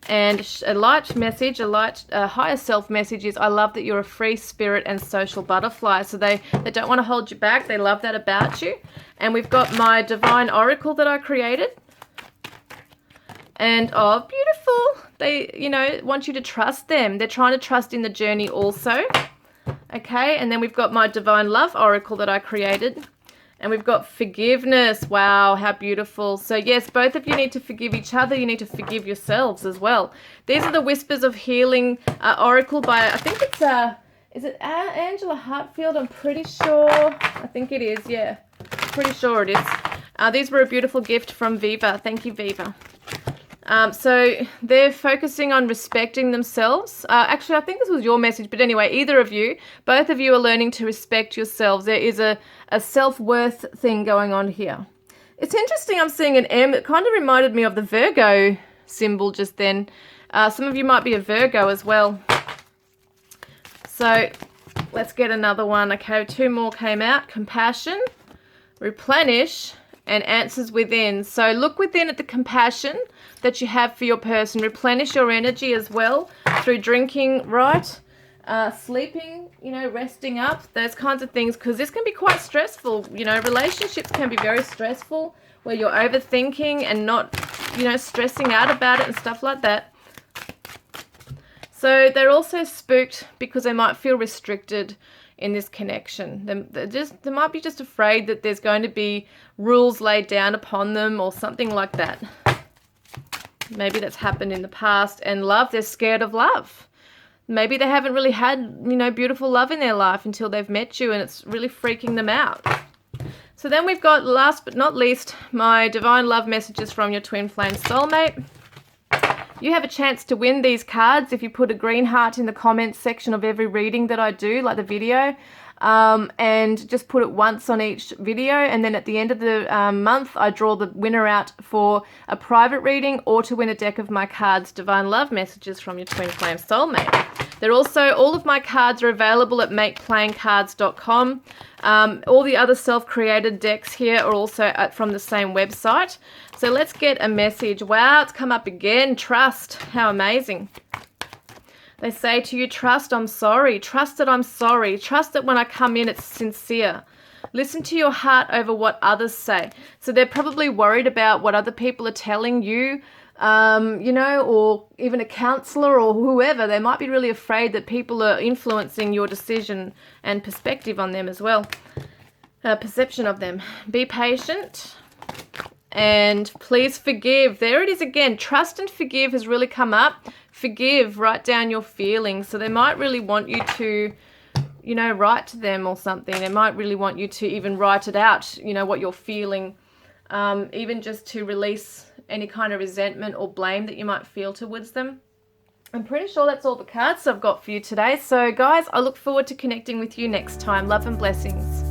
And a light message, a higher self message is, I love that you're a free spirit and social butterfly. So they don't want to hold you back. They love that about you. And we've got my Divine Oracle that I created. And, oh, beautiful. They, want you to trust them. They're trying to trust in the journey also. Okay, and then we've got my Divine Love Oracle that I created. And we've got forgiveness. Wow, how beautiful. So yes, both of you need to forgive each other. You need to forgive yourselves as well. These are the Whispers of Healing Oracle by, I think it's, is it Angela Hartfield? I'm pretty sure. I think it is, yeah. Pretty sure it is. These were a beautiful gift from Viva. Thank you, Viva. So they're focusing on respecting themselves. Actually, I think this was your message, but anyway, either of you, both of you are learning to respect yourselves. There is a self-worth thing going on here. It's interesting, I'm seeing an M. It kind of reminded me of the Virgo symbol just then. Some of you might be a Virgo as well. So let's get another one. Okay, 2 more came out. Compassion, replenish, and answers within. So look within at the compassion that you have for your person. Replenish your energy as well through drinking right, sleeping, resting up, those kinds of things, because this can be quite stressful. Relationships can be very stressful where you're overthinking and not, stressing out about it and stuff like that. So they're also spooked because they might feel restricted in this connection. They might be just afraid that there's going to be rules laid down upon them or something like that. Maybe that's happened in the past. And love, they're scared of love. Maybe they haven't really had, beautiful love in their life until they've met you, and it's really freaking them out. So then we've got, last but not least, my Divine Love Messages from your Twin Flame Soulmate. You have a chance to win these cards if you put a green heart in the comments section of every reading that I do, like the video, and just put it once on each video, and then at the end of the month I draw the winner out for a private reading or to win a deck of my cards, Divine Love Messages from your Twin Flame Soulmate. They're also, all of my cards are available at makeplayingcards.com. All the other self-created decks here are also from the same website. So let's get a message. Wow, it's come up again. Trust. How amazing. They say to you, trust, I'm sorry. Trust that I'm sorry. Trust that when I come in, it's sincere. Listen to your heart over what others say. So they're probably worried about what other people are telling you, or even a counselor or whoever. They might be really afraid that people are influencing your decision and perspective on them as well. Perception of them. Be patient. And please forgive. There it is again. Trust and forgive has really come up. Forgive. Write down your feelings. So they might really want you to, write to them or something. They might really want you to even write it out, what you're feeling. even just to release any kind of resentment or blame that you might feel towards them. I'm pretty sure that's all the cards I've got for you today. So guys, I look forward to connecting with you next time. Love and blessings.